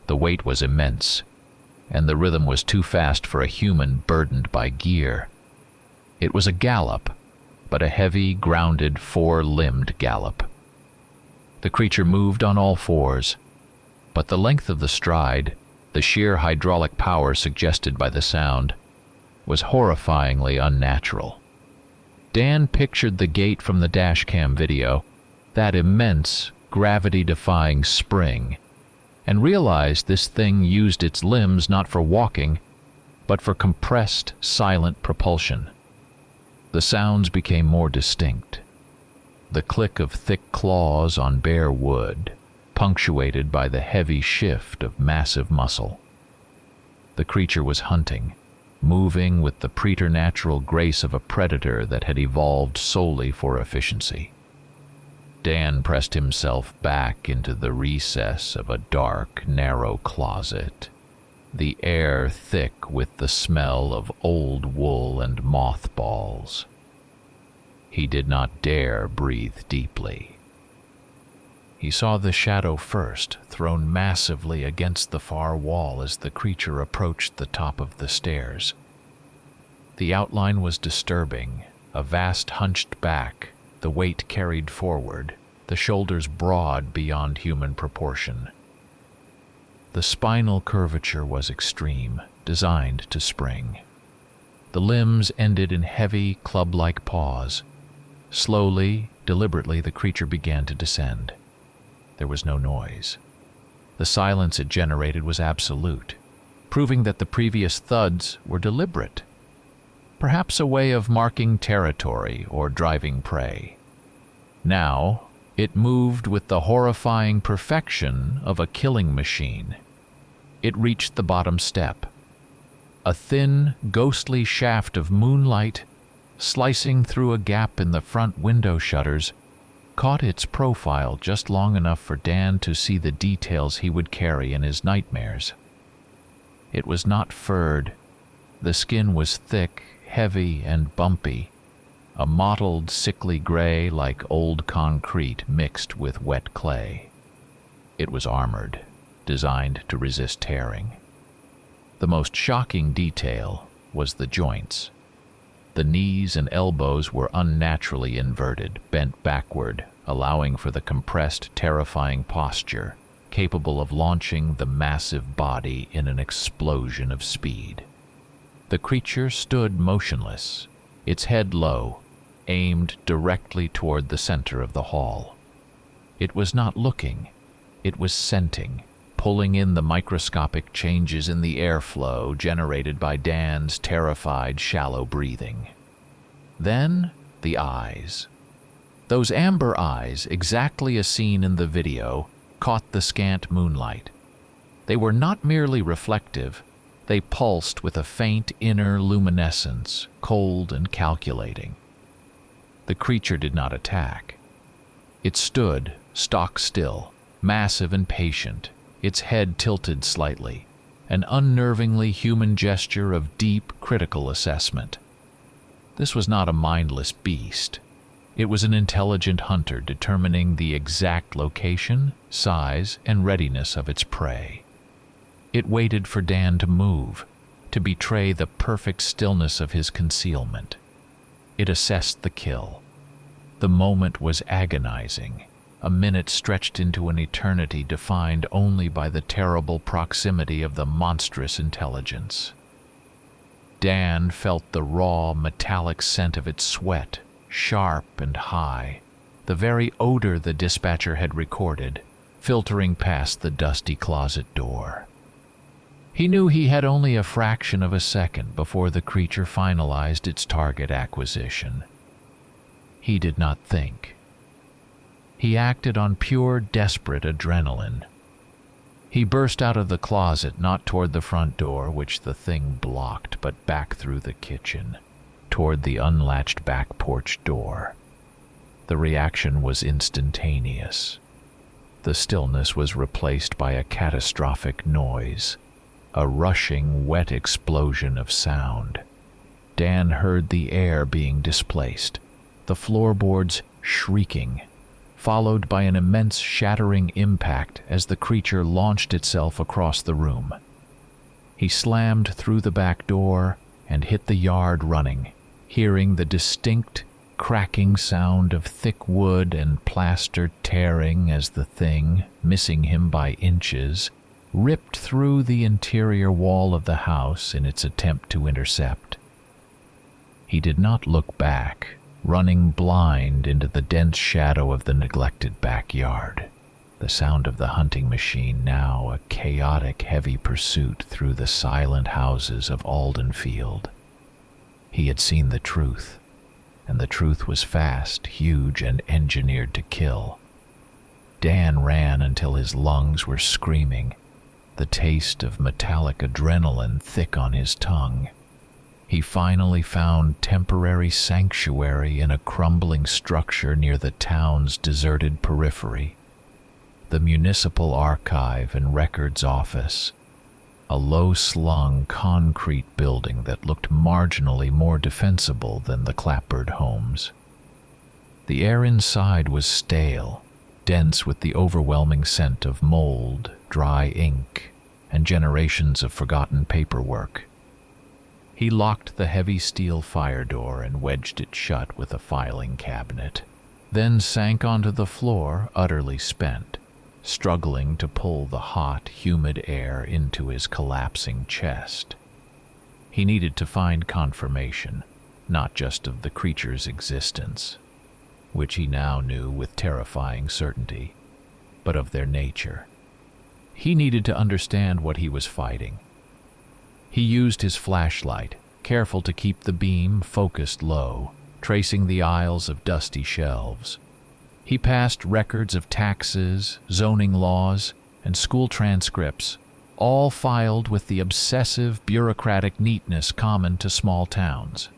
The weight was immense, and the rhythm was too fast for a human burdened by gear. It was a gallop, but a heavy, grounded, four-limbed gallop. The creature moved on all fours, but the length of the stride, the sheer hydraulic power suggested by the sound, was horrifyingly unnatural. Dan pictured the gait from the dashcam video, that immense, gravity-defying spring, and realized this thing used its limbs not for walking, but for compressed, silent propulsion. The sounds became more distinct. The click of thick claws on bare wood, punctuated by the heavy shift of massive muscle. The creature was hunting, moving with the preternatural grace of a predator that had evolved solely for efficiency. Dan pressed himself back into the recess of a dark, narrow closet, the air thick with the smell of old wool and mothballs. He did not dare breathe deeply. He saw the shadow first, thrown massively against the far wall as the creature approached the top of the stairs. The outline was disturbing, a vast hunched back, the weight carried forward, the shoulders broad beyond human proportion. The spinal curvature was extreme, designed to spring. The limbs ended in heavy, club-like paws. Slowly, deliberately, the creature began to descend. There was no noise. The silence it generated was absolute, proving that the previous thuds were deliberate, perhaps a way of marking territory or driving prey. Now, it moved with the horrifying perfection of a killing machine. It reached the bottom step. A thin, ghostly shaft of moonlight, slicing through a gap in the front window shutters, caught its profile just long enough for Dan to see the details he would carry in his nightmares. It was not furred. The skin was thick, heavy, and bumpy, a mottled, sickly gray like old concrete mixed with wet clay. It was armored, designed to resist tearing. The most shocking detail was the joints. The knees and elbows were unnaturally inverted, bent backward, allowing for the compressed, terrifying posture, capable of launching the massive body in an explosion of speed. The creature stood motionless, its head low, aimed directly toward the center of the hall. It was not looking, it was scenting, pulling in the microscopic changes in the airflow generated by Dan's terrified, shallow breathing. Then, the eyes. Those amber eyes, exactly as seen in the video, caught the scant moonlight. They were not merely reflective, they pulsed with a faint inner luminescence, cold and calculating. The creature did not attack. It stood, stock still, massive and patient, its head tilted slightly, an unnervingly human gesture of deep, critical assessment. This was not a mindless beast. It was an intelligent hunter determining the exact location, size, and readiness of its prey. It waited for Dan to move, to betray the perfect stillness of his concealment. It assessed the kill. The moment was agonizing, a minute stretched into an eternity defined only by the terrible proximity of the monstrous intelligence. Dan felt the raw, metallic scent of its sweat, sharp and high, the very odor the dispatcher had recorded, filtering past the dusty closet door. He knew he had only a fraction of a second before the creature finalized its target acquisition. He did not think. He acted on pure, desperate adrenaline. He burst out of the closet, not toward the front door, which the thing blocked, but back through the kitchen, toward the unlatched back porch door. The reaction was instantaneous. The stillness was replaced by a catastrophic noise, a rushing, wet explosion of sound. Dan heard the air being displaced, the floorboards shrieking, followed by an immense shattering impact as the creature launched itself across the room. He slammed through the back door and hit the yard running, hearing the distinct, cracking sound of thick wood and plaster tearing as the thing, missing him by inches, ripped through the interior wall of the house in its attempt to intercept. He did not look back, running blind into the dense shadow of the neglected backyard, the sound of the hunting machine now a chaotic, heavy pursuit through the silent houses of Aldenfield. He had seen the truth, and the truth was fast, huge, and engineered to kill. Dan ran until his lungs were screaming, the taste of metallic adrenaline thick on his tongue. He finally found temporary sanctuary in a crumbling structure near the town's deserted periphery. The municipal archive and records office, a low-slung concrete building that looked marginally more defensible than the clapboard homes. The air inside was stale, dense with the overwhelming scent of mold, dry ink, and generations of forgotten paperwork. He locked the heavy steel fire door and wedged it shut with a filing cabinet, then sank onto the floor, utterly spent, struggling to pull the hot, humid air into his collapsing chest. He needed to find confirmation, not just of the creature's existence, which he now knew with terrifying certainty, but of their nature. He needed to understand what he was fighting. He used his flashlight, careful to keep the beam focused low, tracing the aisles of dusty shelves. He passed records of taxes, zoning laws, and school transcripts, all filed with the obsessive bureaucratic neatness common to small towns.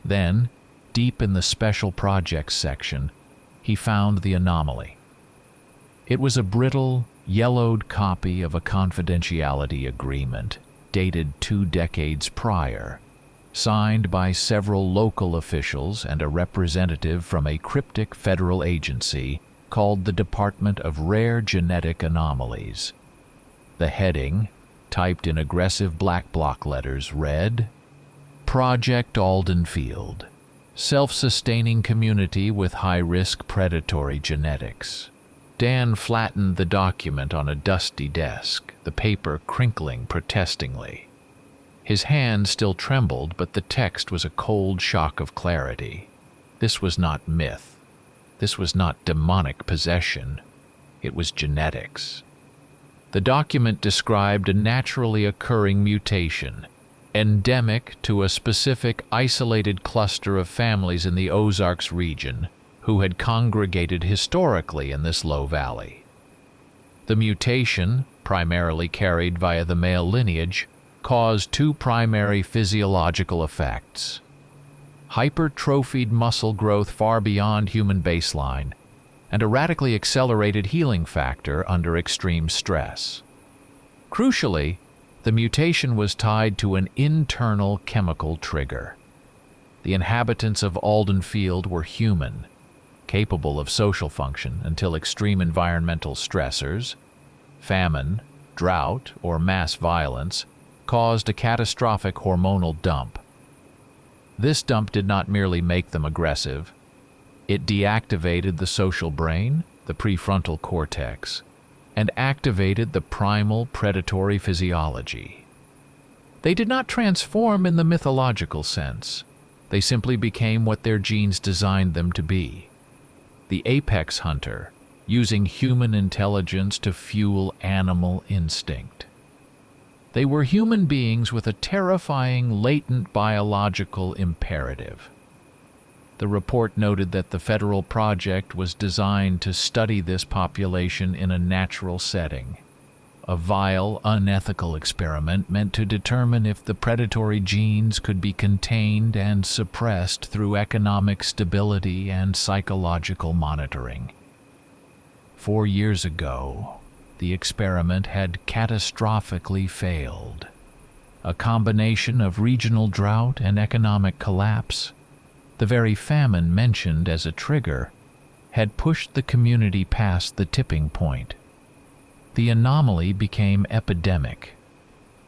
Then, deep in the special projects section, he found the anomaly. It was a brittle, yellowed copy of a confidentiality agreement dated 2 decades prior, signed by several local officials and a representative from a cryptic federal agency called the Department of Rare Genetic Anomalies. The heading, typed in aggressive black block letters, read, Project Aldenfield, Self-Sustaining Community with High-Risk Predatory Genetics. Dan flattened the document on a dusty desk, the paper crinkling protestingly. His hand still trembled, but the text was a cold shock of clarity. This was not myth. This was not demonic possession. It was genetics. The document described a naturally occurring mutation, endemic to a specific isolated cluster of families in the Ozarks region who had congregated historically in this low valley. The mutation, primarily carried via the male lineage, caused 2 primary physiological effects: hypertrophied muscle growth far beyond human baseline, and a radically accelerated healing factor under extreme stress. Crucially, the mutation was tied to an internal chemical trigger. The inhabitants of Aldenfield were human, capable of social function until extreme environmental stressors, famine, drought, or mass violence caused a catastrophic hormonal dump. This dump did not merely make them aggressive. It deactivated the social brain, the prefrontal cortex, and activated the primal predatory physiology. They did not transform in the mythological sense. They simply became what their genes designed them to be: the apex hunter, using human intelligence to fuel animal instinct. They were human beings with a terrifying latent biological imperative. The report noted that the federal project was designed to study this population in a natural setting. a vile, unethical experiment meant to determine if the predatory genes could be contained and suppressed through economic stability and psychological monitoring. 4 years ago, the experiment had catastrophically failed. A combination of regional drought and economic collapse, the very famine mentioned as a trigger, had pushed the community past the tipping point. The anomaly became epidemic.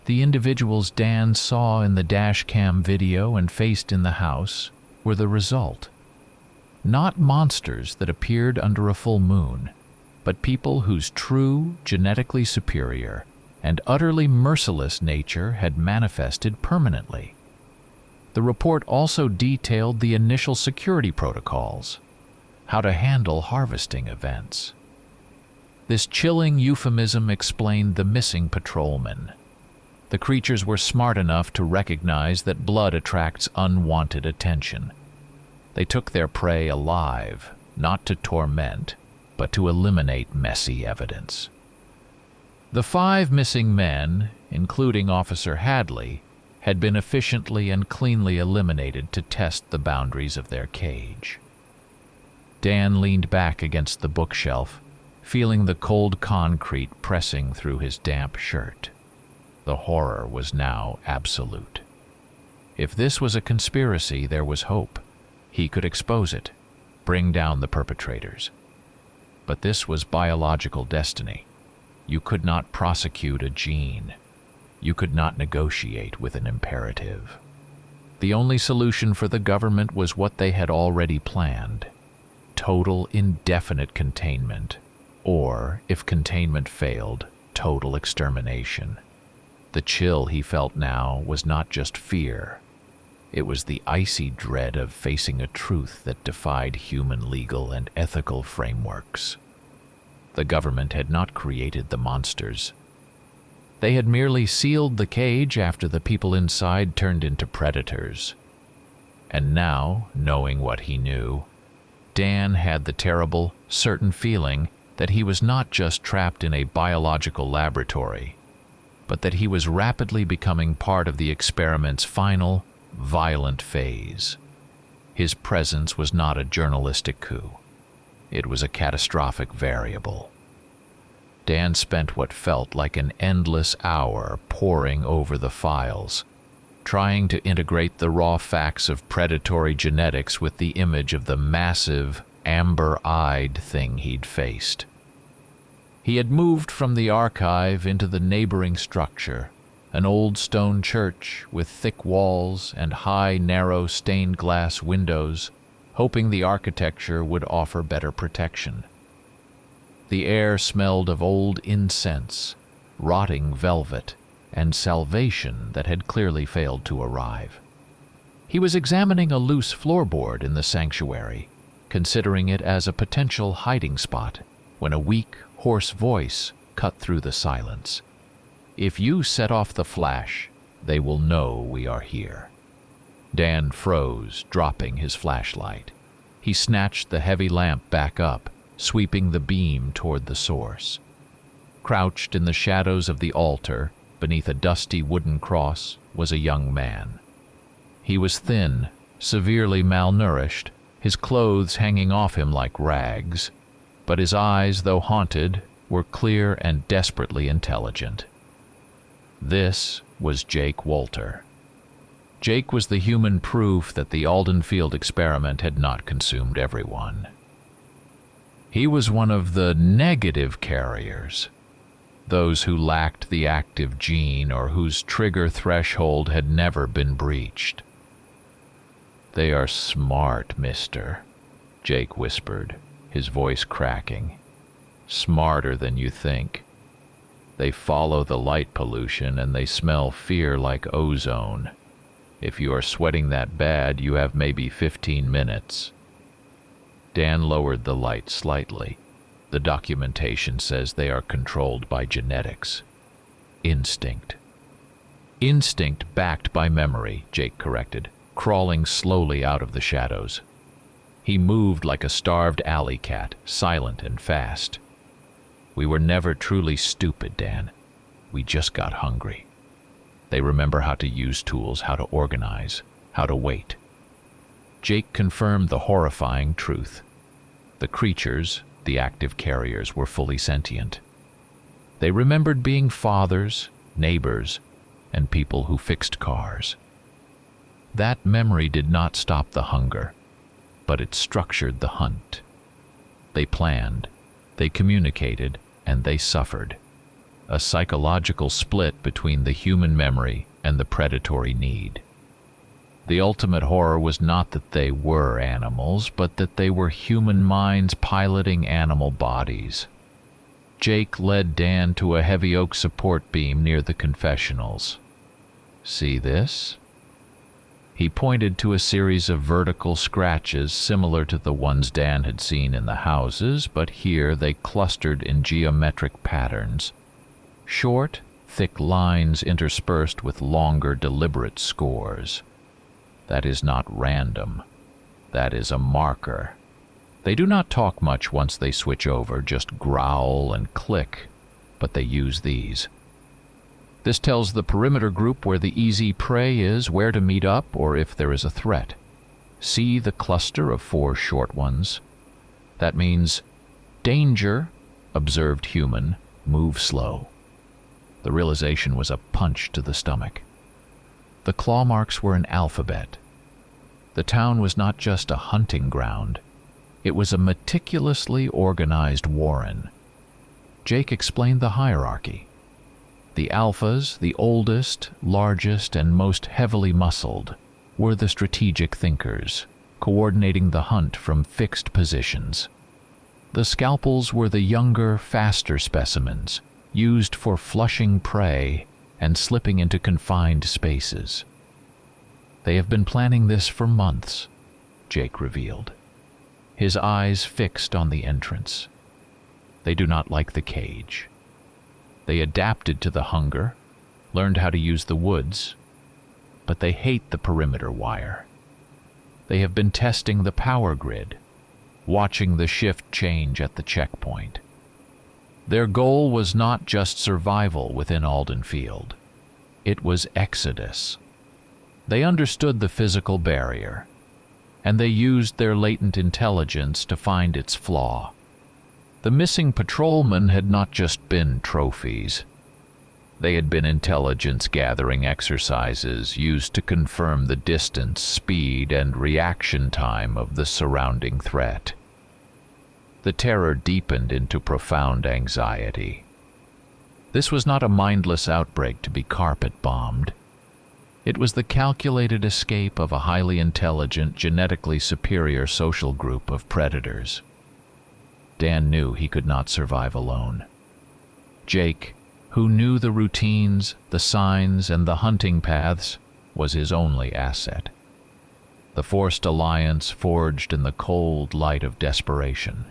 The individuals Dan saw in the dashcam video and faced in the house were the result. Not monsters that appeared under a full moon, but people whose true, genetically superior, and utterly merciless nature had manifested permanently. The report also detailed the initial security protocols, how to handle harvesting events. This chilling euphemism explained the missing patrolmen. The creatures were smart enough to recognize that blood attracts unwanted attention. They took their prey alive, not to torment, but to eliminate messy evidence. The 5 missing men, including Officer Hadley, had been efficiently and cleanly eliminated to test the boundaries of their cage. Dan leaned back against the bookshelf, feeling the cold concrete pressing through his damp shirt. The horror was now absolute. If this was a conspiracy, there was hope. He could expose it, bring down the perpetrators. But this was biological destiny. You could not prosecute a gene. You could not negotiate with an imperative. The only solution for the government was what they had already planned: total indefinite containment, or, if containment failed, total extermination. The chill he felt now was not just fear. It was the icy dread of facing a truth that defied human legal and ethical frameworks. The government had not created the monsters. They had merely sealed the cage after the people inside turned into predators. And now, knowing what he knew, Dan had the terrible, certain feeling that he was not just trapped in a biological laboratory, but that he was rapidly becoming part of the experiment's final, violent phase. His presence was not a journalistic coup. It was a catastrophic variable. Dan spent what felt like an endless hour poring over the files, trying to integrate the raw facts of predatory genetics with the image of the massive, amber-eyed thing he'd faced. He had moved from the archive into the neighboring structure, an old stone church with thick walls and high, narrow stained glass windows, hoping the architecture would offer better protection. The air smelled of old incense, rotting velvet, and salvation that had clearly failed to arrive. He was examining a loose floorboard in the sanctuary, considering it as a potential hiding spot, when a weak, hoarse voice cut through the silence. "If you set off the flash, they will know we are here." Dan froze, dropping his flashlight. He snatched the heavy lamp back up, sweeping the beam toward the source. Crouched in the shadows of the altar, beneath a dusty wooden cross, was a young man. He was thin, severely malnourished, his clothes hanging off him like rags, but his eyes, though haunted, were clear and desperately intelligent. This was Jake Walter. Jake was the human proof that the Aldenfield experiment had not consumed everyone. He was one of the negative carriers, those who lacked the active gene or whose trigger threshold had never been breached. "They are smart, mister," Jake whispered, his voice cracking. "Smarter than you think. They follow the light pollution and they smell fear like ozone. If you are sweating that bad, you have maybe 15 minutes. Dan lowered the light slightly. The documentation says they are controlled by genetics. Instinct. Instinct backed by memory, Jake corrected, crawling slowly out of the shadows. He moved like a starved alley cat, silent and fast. "We were never truly stupid, Dan. We just got hungry. They remember how to use tools, how to organize, how to wait. Jake confirmed the horrifying truth. The creatures, the active carriers, were fully sentient. They remembered being fathers, neighbors, and people who fixed cars. That memory did not stop the hunger, but it structured the hunt. They planned, they communicated, and they suffered. A psychological split between the human memory and the predatory need. The ultimate horror was not that they were animals, but that they were human minds piloting animal bodies. Jake led Dan to a heavy oak support beam near the confessionals. "See this?" He pointed to a series of vertical scratches similar to the ones Dan had seen in the houses, but here they clustered in geometric patterns. Short, thick lines interspersed with longer, deliberate scores. That is not random. That is a marker. They do not talk much once they switch over, just growl and click, but they use these. This tells the perimeter group where the easy prey is, where to meet up, or if there is a threat. See the cluster of 4 short ones? That means, danger, observed human, move slow. The realization was a punch to the stomach. The claw marks were an alphabet. The town was not just a hunting ground. It was a meticulously organized warren. Jake explained the hierarchy. The alphas, the oldest, largest, and most heavily muscled, were the strategic thinkers, coordinating the hunt from fixed positions. The scalpels were the younger, faster specimens, used for flushing prey and slipping into confined spaces. They have been planning this for months, Jake revealed, his eyes fixed on the entrance. They do not like the cage. They adapted to the hunger, learned how to use the woods, but they hate the perimeter wire. They have been testing the power grid, watching the shift change at the checkpoint. Their goal was not just survival within Alden Field. It was exodus. They understood the physical barrier, and they used their latent intelligence to find its flaw. The missing patrolmen had not just been trophies. They had been intelligence-gathering exercises used to confirm the distance, speed, and reaction time of the surrounding threat. The terror deepened into profound anxiety. This was not a mindless outbreak to be carpet-bombed. It was the calculated escape of a highly intelligent, genetically superior social group of predators. Dan knew he could not survive alone. Jake, who knew the routines, the signs, and the hunting paths, was his only asset. The forced alliance forged in the cold light of desperation.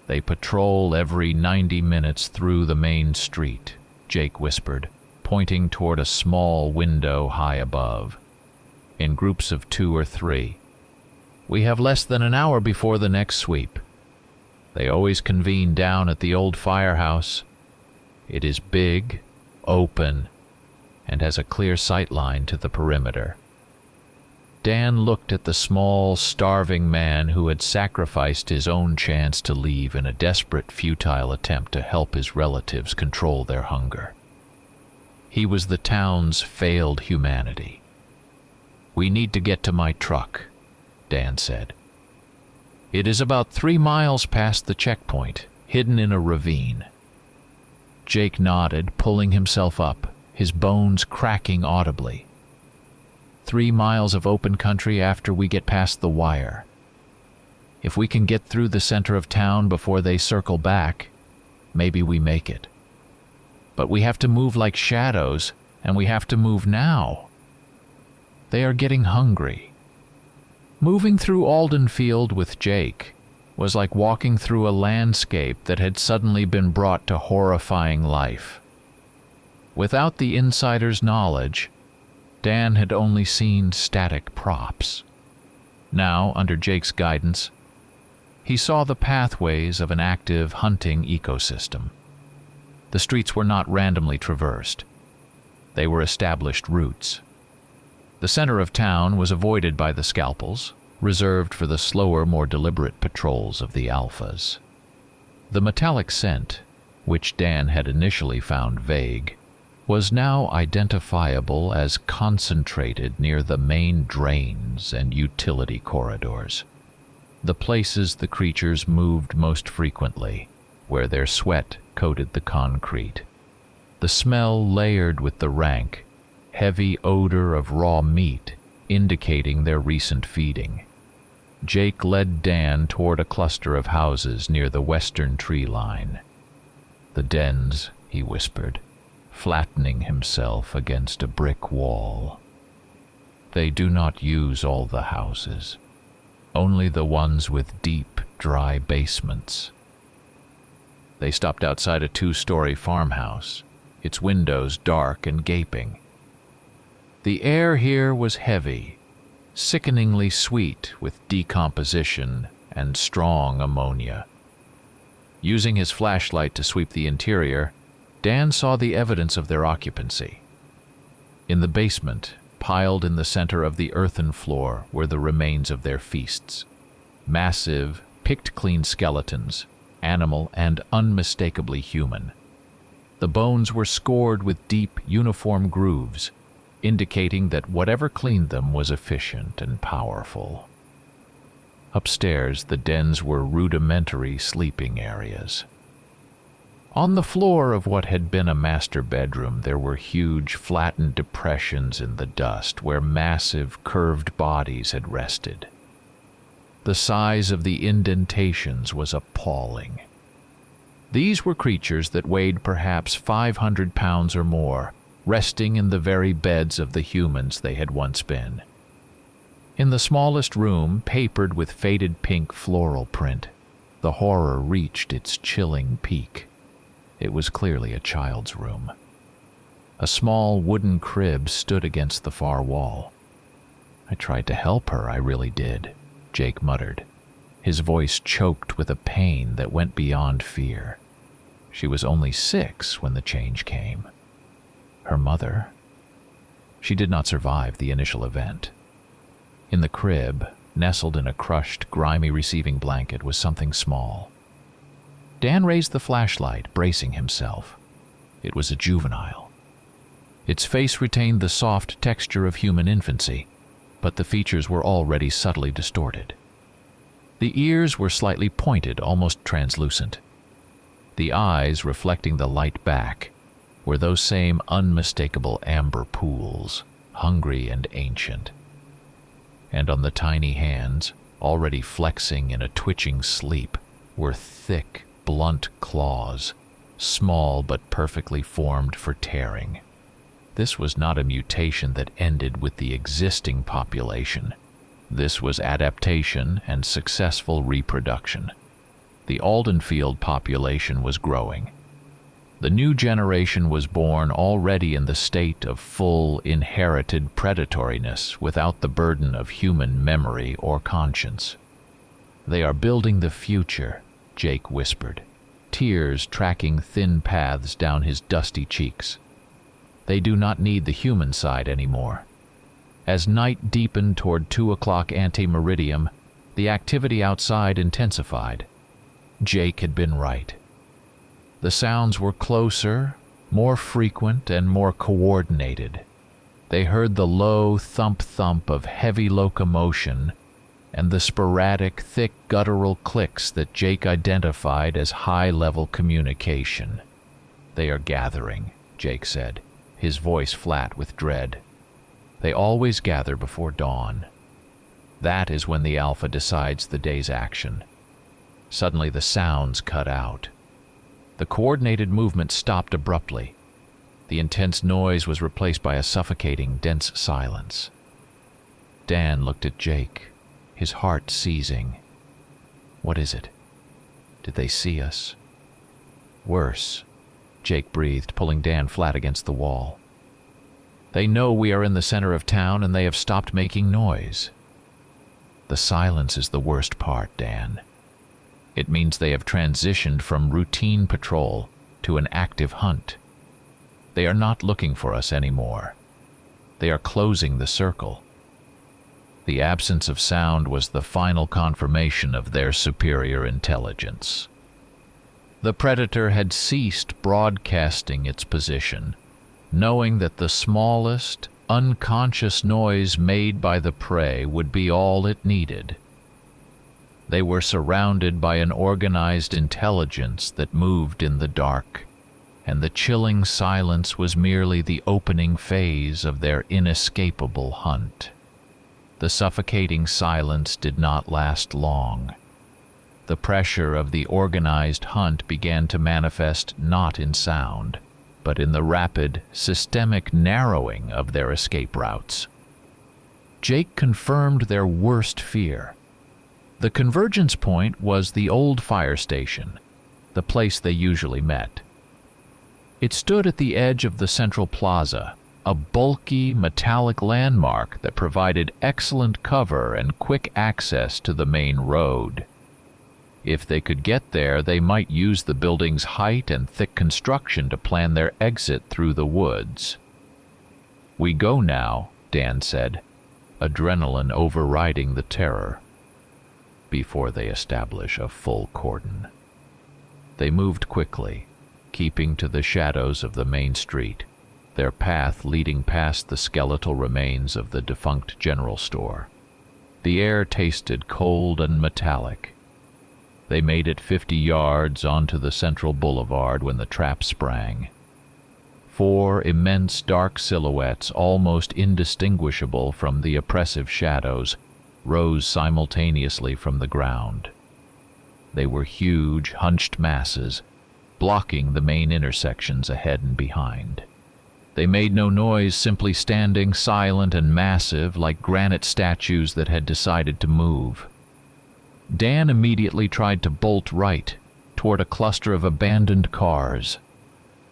"They patrol every 90 minutes through the main street," Jake whispered, pointing toward a small window high above. "In groups of 2 or 3. We have less than an hour before the next sweep. They always convene down at the old firehouse. It is big, open, and has a clear sight line to the perimeter." Dan looked at the small, starving man who had sacrificed his own chance to leave in a desperate, futile attempt to help his relatives control their hunger. He was the town's failed humanity. "We need to get to my truck," Dan said. "It is about 3 miles past the checkpoint, hidden in a ravine." Jake nodded, pulling himself up, his bones cracking audibly. 3 miles of open country after we get past the wire. If we can get through the center of town before they circle back, maybe we make it. But we have to move like shadows, and we have to move now. They are getting hungry. Moving through Alden Field with Jake was like walking through a landscape that had suddenly been brought to horrifying life. Without the insider's knowledge, Dan had only seen static props. Now, under Jake's guidance, he saw the pathways of an active hunting ecosystem. The streets were not randomly traversed. They were established routes. The center of town was avoided by the scalpels, reserved for the slower, more deliberate patrols of the alphas. The metallic scent, which Dan had initially found vague, was now identifiable as concentrated near the main drains and utility corridors, the places the creatures moved most frequently, where their sweat coated the concrete. The smell layered with the rank, heavy odor of raw meat, indicating their recent feeding. Jake led Dan toward a cluster of houses near the western tree line. "The dens," he whispered, flattening himself against a brick wall. "They do not use all the houses, only the ones with deep, dry basements." They stopped outside a 2-story farmhouse, its windows dark and gaping. The air here was heavy, sickeningly sweet with decomposition and strong ammonia. Using his flashlight to sweep the interior, Dan saw the evidence of their occupancy. In the basement, piled in the center of the earthen floor, were the remains of their feasts. Massive, picked-clean skeletons, animal and unmistakably human. The bones were scored with deep, uniform grooves, indicating that whatever cleaned them was efficient and powerful. Upstairs, the dens were rudimentary sleeping areas. On the floor of what had been a master bedroom, there were huge, flattened depressions in the dust where massive, curved bodies had rested. The size of the indentations was appalling. These were creatures that weighed perhaps 500 pounds or more, resting in the very beds of the humans they had once been. In the smallest room, papered with faded pink floral print, the horror reached its chilling peak. It was clearly a child's room. A small wooden crib stood against the far wall. "I tried to help her, I really did," Jake muttered, his voice choked with a pain that went beyond fear. She was only 6 when the change came. Her mother? She did not survive the initial event. In the crib, nestled in a crushed, grimy receiving blanket, was something small. Dan raised the flashlight, bracing himself. It was a juvenile. Its face retained the soft texture of human infancy, but the features were already subtly distorted. The ears were slightly pointed, almost translucent. The eyes, reflecting the light back, were those same unmistakable amber pools, hungry and ancient. And on the tiny hands, already flexing in a twitching sleep, were thick, blunt claws, small but perfectly formed for tearing. This was not a mutation that ended with the existing population. This was adaptation and successful reproduction. The Aldenfield population was growing. The new generation was born already in the state of full, inherited predatoriness without the burden of human memory or conscience. "They are building the future," Jake whispered, tears tracking thin paths down his dusty cheeks. "They do not need the human side anymore." As night deepened toward 2 o'clock ante-meridium, the activity outside intensified. Jake had been right. The sounds were closer, more frequent, and more coordinated. They heard the low thump-thump of heavy locomotion and the sporadic, thick guttural clicks that Jake identified as high-level communication. "They are gathering," Jake said, his voice flat with dread. "They always gather before dawn. That is when the Alpha decides the day's action." Suddenly the sounds cut out. The coordinated movement stopped abruptly. The intense noise was replaced by a suffocating, dense silence. Dan looked at Jake, his heart seizing. "What is it? Did they see us?" "Worse," Jake breathed, pulling Dan flat against the wall. "They know we are in the center of town and they have stopped making noise." "The silence is the worst part, Dan. It means they have transitioned from routine patrol to an active hunt. They are not looking for us anymore. They are closing the circle. The absence of sound was the final confirmation of their superior intelligence. The predator had ceased broadcasting its position, knowing that the smallest, unconscious noise made by the prey would be all it needed. They were surrounded by an organized intelligence that moved in the dark, and the chilling silence was merely the opening phase of their inescapable hunt. The suffocating silence did not last long. The pressure of the organized hunt began to manifest not in sound, but in the rapid, systemic narrowing of their escape routes. Jake confirmed their worst fear. The convergence point was the old fire station, the place they usually met. It stood at the edge of the central plaza, a bulky, metallic landmark that provided excellent cover and quick access to the main road. If they could get there, they might use the building's height and thick construction to plan their exit through the woods. "We go now," Dan said, adrenaline overriding the terror, before they establish a full cordon. They moved quickly, keeping to the shadows of the main street, their path leading past the skeletal remains of the defunct general store. The air tasted cold and metallic. They made it 50 yards onto the central boulevard when the trap sprang. 4 immense dark silhouettes, almost indistinguishable from the oppressive shadows, rose simultaneously from the ground. They were huge, hunched masses, blocking the main intersections ahead and behind. They made no noise, simply standing silent and massive like granite statues that had decided to move. Dan immediately tried to bolt right, toward a cluster of abandoned cars.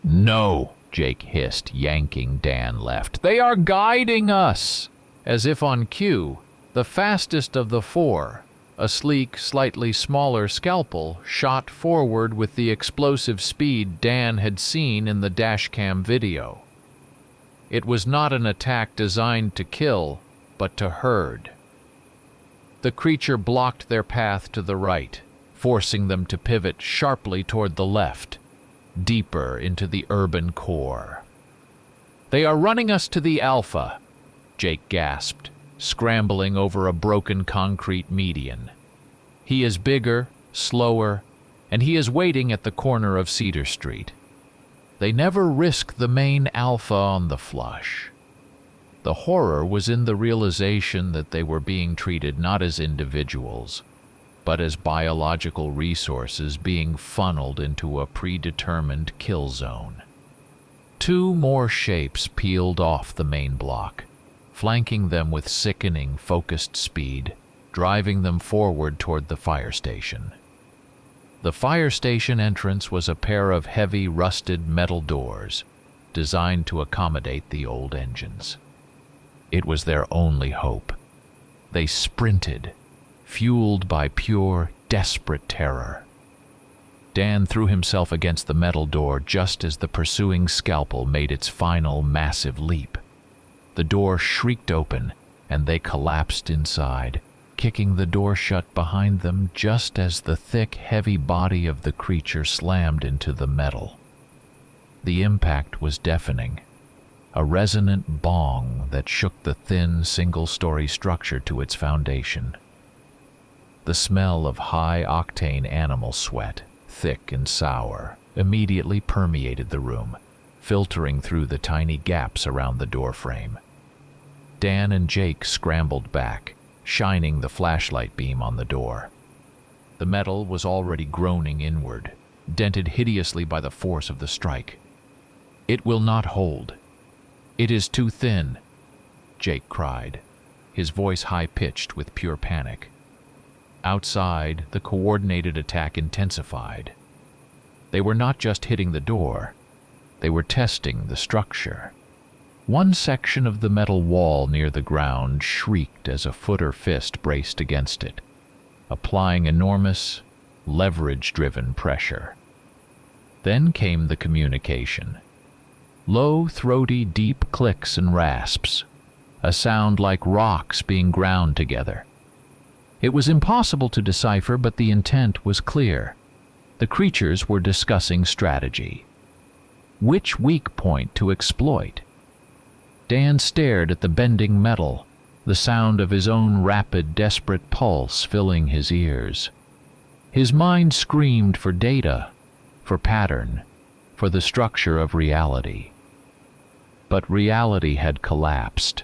"No!" Jake hissed, yanking Dan left. "They are guiding us!" As if on cue, the fastest of the 4, a sleek, slightly smaller Scalpel, shot forward with the explosive speed Dan had seen in the dashcam video. It was not an attack designed to kill, but to herd. The creature blocked their path to the right, forcing them to pivot sharply toward the left, deeper into the urban core. "They are running us to the Alpha," Jake gasped, scrambling over a broken concrete median. "He is bigger, slower, and he is waiting at the corner of Cedar Street. They never risk the main Alpha on the flush." The horror was in the realization that they were being treated not as individuals, but as biological resources being funneled into a predetermined kill zone. 2 more shapes peeled off the main block, flanking them with sickening, focused speed, driving them forward toward the fire station. The fire station entrance was a pair of heavy, rusted metal doors, designed to accommodate the old engines. It was their only hope. They sprinted, fueled by pure, desperate terror. Dan threw himself against the metal door just as the pursuing Scalpel made its final massive leap. The door shrieked open, and they collapsed inside, kicking the door shut behind them just as the thick, heavy body of the creature slammed into the metal. The impact was deafening, a resonant bong that shook the thin, single-story structure to its foundation. The smell of high-octane animal sweat, thick and sour, immediately permeated the room, filtering through the tiny gaps around the doorframe. Dan and Jake scrambled back, shining the flashlight beam on the door. The metal was already groaning inward, dented hideously by the force of the strike. "It will not hold. It is too thin," Jake cried, his voice high-pitched with pure panic. Outside, the coordinated attack intensified. They were not just hitting the door, they were testing the structure. One section of the metal wall near the ground shrieked as a foot or fist braced against it, applying enormous, leverage-driven pressure. Then came the communication. Low, throaty, deep clicks and rasps, a sound like rocks being ground together. It was impossible to decipher, but the intent was clear. The creatures were discussing strategy. Which weak point to exploit? Dan stared at the bending metal, the sound of his own rapid, desperate pulse filling his ears. His mind screamed for data, for pattern, for the structure of reality. But reality had collapsed.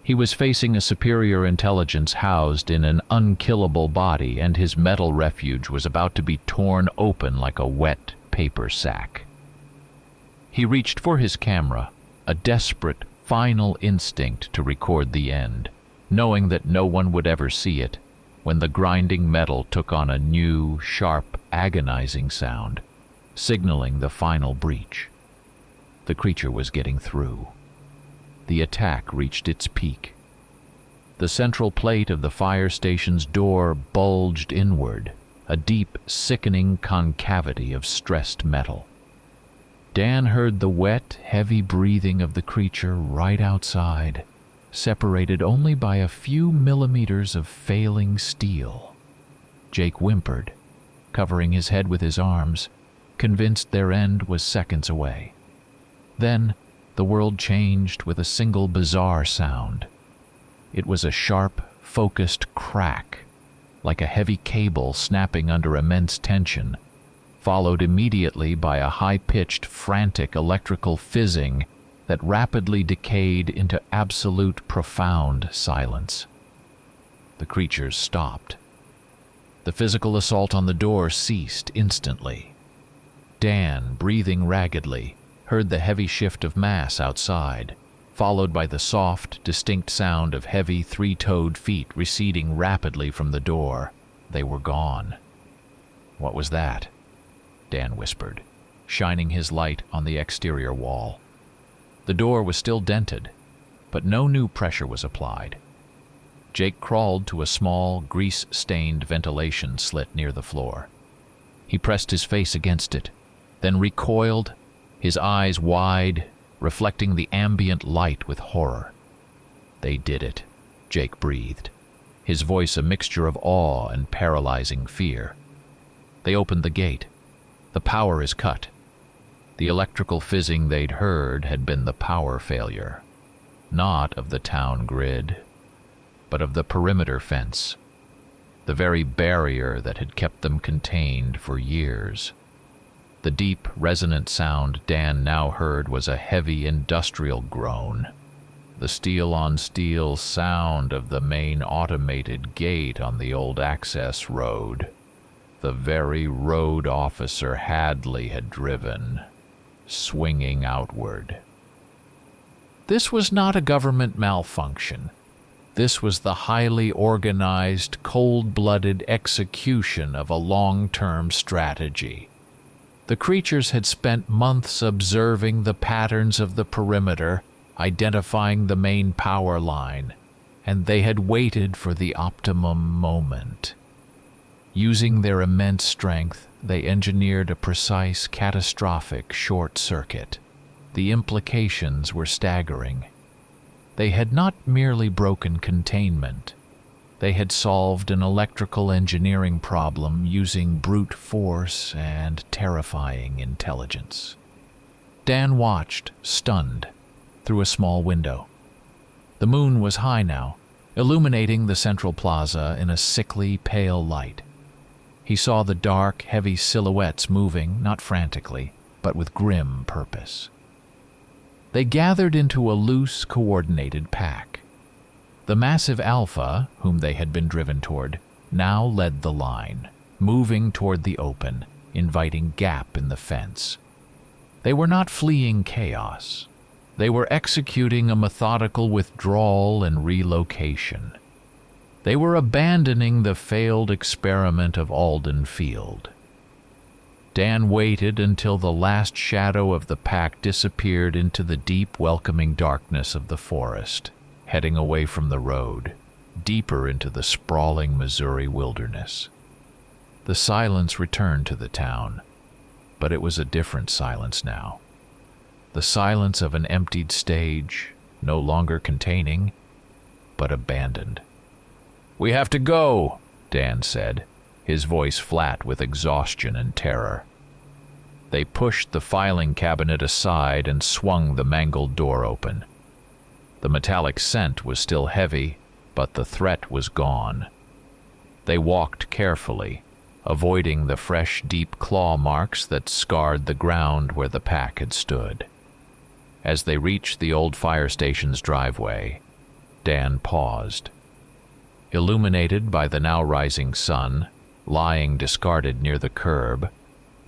He was facing a superior intelligence housed in an unkillable body, and his metal refuge was about to be torn open like a wet paper sack. He reached for his camera, a desperate, final instinct to record the end, knowing that no one would ever see it, when the grinding metal took on a new, sharp, agonizing sound, signaling the final breach. The creature was getting through. The attack reached its peak. The central plate of the fire station's door bulged inward, a deep, sickening concavity of stressed metal. Dan heard the wet, heavy breathing of the creature right outside, separated only by a few millimeters of failing steel. Jake whimpered, covering his head with his arms, convinced their end was seconds away. Then, the world changed with a single bizarre sound. It was a sharp, focused crack, like a heavy cable snapping under immense tension, followed immediately by a high-pitched, frantic electrical fizzing that rapidly decayed into absolute, profound silence. The creatures stopped. The physical assault on the door ceased instantly. Dan, breathing raggedly, heard the heavy shift of mass outside, followed by the soft, distinct sound of heavy, three-toed feet receding rapidly from the door. They were gone. "What was that?" Dan whispered, shining his light on the exterior wall. The door was still dented, but no new pressure was applied. Jake crawled to a small, grease-stained ventilation slit near the floor. He pressed his face against it, then recoiled, his eyes wide, reflecting the ambient light with horror. "They did it," Jake breathed, his voice a mixture of awe and paralyzing fear. "They opened the gate. The power is cut." The electrical fizzing they'd heard had been the power failure, not of the town grid, but of the perimeter fence, the very barrier that had kept them contained for years. The deep, resonant sound Dan now heard was a heavy industrial groan, the steel-on-steel sound of the main automated gate on the old access road, the very road officer Hadley had driven, swinging outward. This was not a government malfunction. This was the highly organized, cold-blooded execution of a long-term strategy. The creatures had spent months observing the patterns of the perimeter, identifying the main power line, and they had waited for the optimum moment. Using their immense strength, they engineered a precise, catastrophic short circuit. The implications were staggering. They had not merely broken containment. They had solved an electrical engineering problem using brute force and terrifying intelligence. Dan watched, stunned, through a small window. The moon was high now, illuminating the central plaza in a sickly, pale light. He saw the dark, heavy silhouettes moving, not frantically, but with grim purpose. They gathered into a loose, coordinated pack. The massive Alpha, whom they had been driven toward, now led the line, moving toward the open, inviting gap in the fence. They were not fleeing chaos. They were executing a methodical withdrawal and relocation. They were abandoning the failed experiment of Alden Field. Dan waited until the last shadow of the pack disappeared into the deep, welcoming darkness of the forest, heading away from the road, deeper into the sprawling Missouri wilderness. The silence returned to the town. But it was a different silence now. The silence of an emptied stage, no longer containing, but abandoned. "We have to go," Dan said, his voice flat with exhaustion and terror. They pushed the filing cabinet aside and swung the mangled door open. The metallic scent was still heavy, but the threat was gone. They walked carefully, avoiding the fresh, deep claw marks that scarred the ground where the pack had stood. As they reached the old fire station's driveway, Dan paused. Illuminated by the now rising sun, lying discarded near the curb,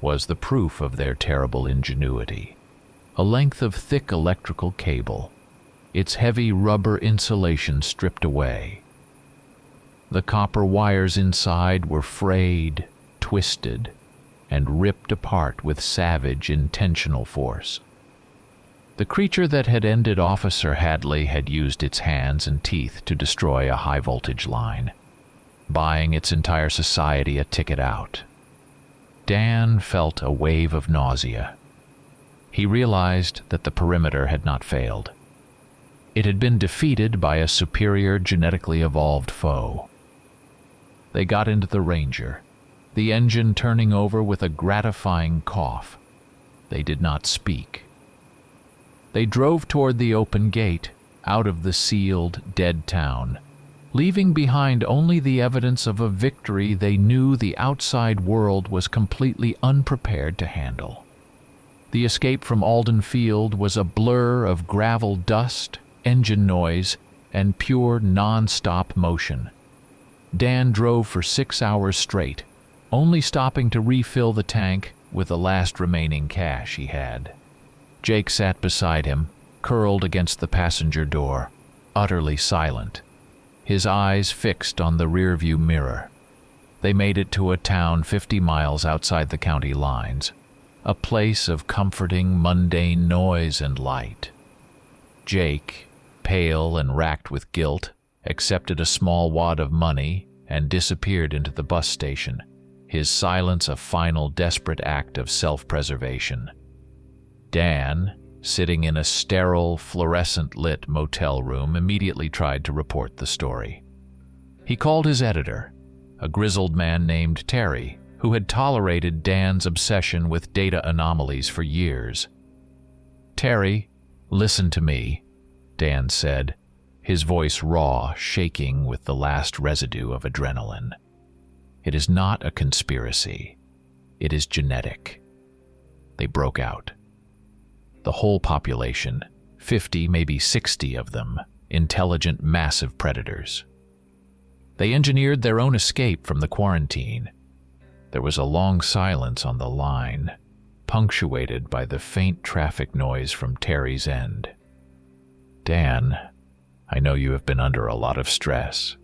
was the proof of their terrible ingenuity. A length of thick electrical cable, its heavy rubber insulation stripped away. The copper wires inside were frayed, twisted, and ripped apart with savage, intentional force. The creature that had ended Officer Hadley had used its hands and teeth to destroy a high-voltage line, buying its entire society a ticket out. Dan felt a wave of nausea. He realized that the perimeter had not failed. It had been defeated by a superior, genetically evolved foe. They got into the Ranger, the engine turning over with a gratifying cough. They did not speak. They drove toward the open gate, out of the sealed, dead town, leaving behind only the evidence of a victory they knew the outside world was completely unprepared to handle. The escape from Alden Field was a blur of gravel dust, engine noise, and pure non-stop motion. Dan drove for 6 hours straight, only stopping to refill the tank with the last remaining cash he had. Jake sat beside him, curled against the passenger door, utterly silent, his eyes fixed on the rearview mirror. They made it to a town 50 miles outside the county lines, a place of comforting, mundane noise and light. Jake, pale and racked with guilt, accepted a small wad of money and disappeared into the bus station, his silence a final desperate act of self-preservation. Dan, sitting in a sterile, fluorescent-lit motel room, immediately tried to report the story. He called his editor, a grizzled man named Terry, who had tolerated Dan's obsession with data anomalies for years. "Terry, listen to me," Dan said, his voice raw, shaking with the last residue of adrenaline. "It is not a conspiracy. It is genetic." They broke out. The whole population, 50, maybe 60 of them, intelligent, massive predators. They engineered their own escape from the quarantine. There was a long silence on the line, punctuated by the faint traffic noise from Terry's end. "Dan, I know you have been under a lot of stress,"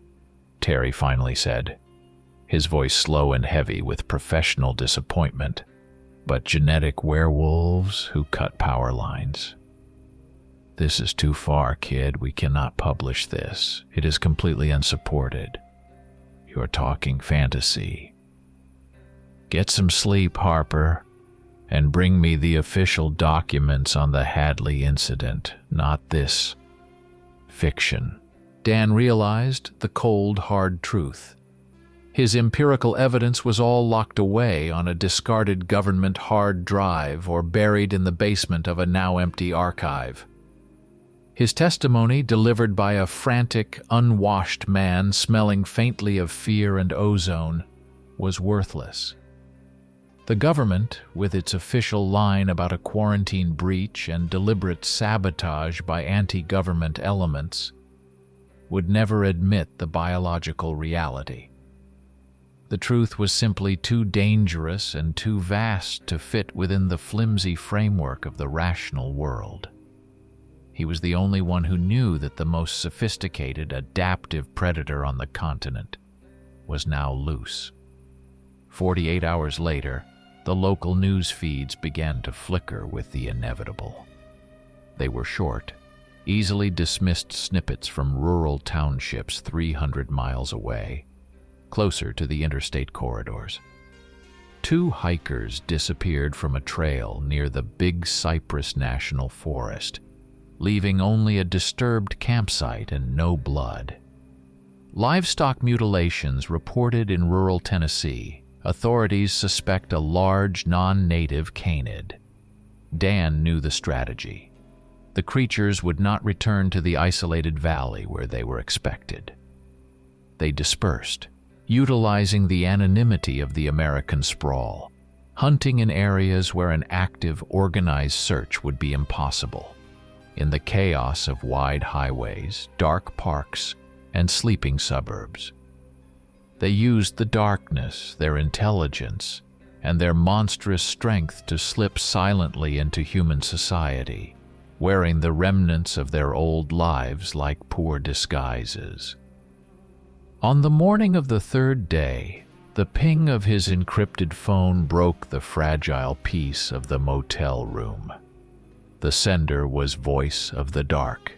Terry finally said, his voice slow and heavy with professional disappointment. "But genetic werewolves who cut power lines. This is too far, kid. We cannot publish this. It is completely unsupported. You are talking fantasy. Get some sleep, Harper, and bring me the official documents on the Hadley incident, not this fiction." Dan realized the cold, hard truth. His empirical evidence was all locked away on a discarded government hard drive or buried in the basement of a now-empty archive. His testimony, delivered by a frantic, unwashed man smelling faintly of fear and ozone, was worthless. The government, with its official line about a quarantine breach and deliberate sabotage by anti-government elements, would never admit the biological reality. The truth was simply too dangerous and too vast to fit within the flimsy framework of the rational world. He was the only one who knew that the most sophisticated, adaptive predator on the continent was now loose. 48 hours later, the local news feeds began to flicker with the inevitable. They were short, easily dismissed snippets from rural townships 300 miles away, closer to the interstate corridors. 2 hikers disappeared from a trail near the Big Cypress National Forest, leaving only a disturbed campsite and no blood. Livestock mutilations reported in rural Tennessee. Authorities suspect a large non-native canid. Dan knew the strategy. The creatures would not return to the isolated valley where they were expected. They dispersed, utilizing the anonymity of the American sprawl, hunting in areas where an active, organized search would be impossible. In the chaos of wide highways, dark parks, and sleeping suburbs. They used the darkness, their intelligence, and their monstrous strength to slip silently into human society, wearing the remnants of their old lives like poor disguises. On the morning of the 3rd day, the ping of his encrypted phone broke the fragile peace of the motel room. The sender was Voice of the Dark.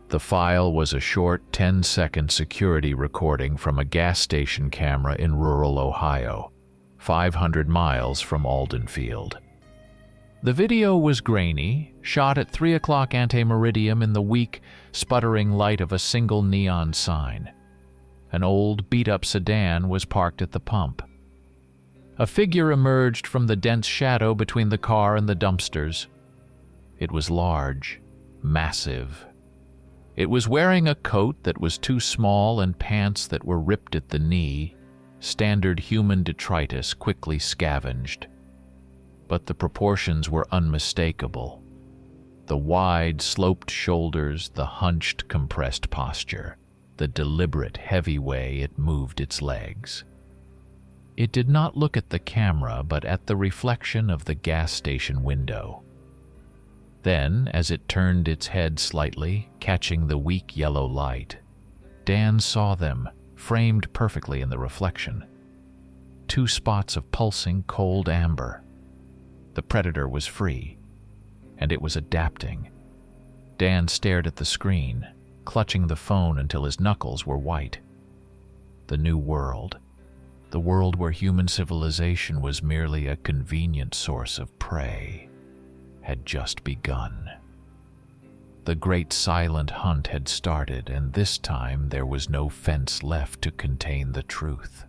The file was a short 10-second security recording from a gas station camera in rural Ohio, 500 miles from Aldenfield. The video was grainy, shot at 3 o'clock ante-meridium in the weak, sputtering light of a single neon sign. An old, beat-up sedan was parked at the pump. A figure emerged from the dense shadow between the car and the dumpsters. It was large, massive. It was wearing a coat that was too small and pants that were ripped at the knee. Standard human detritus quickly scavenged. But the proportions were unmistakable. The wide, sloped shoulders, the hunched, compressed posture, the deliberate, heavy way it moved its legs. It did not look at the camera, but at the reflection of the gas station window. Then, as it turned its head slightly, catching the weak yellow light, Dan saw them, framed perfectly in the reflection. 2 spots of pulsing, cold amber. The predator was free, and it was adapting. Dan stared at the screen, clutching the phone until his knuckles were white. The new world, the world where human civilization was merely a convenient source of prey, had just begun. The great silent hunt had started, and this time there was no fence left to contain the truth.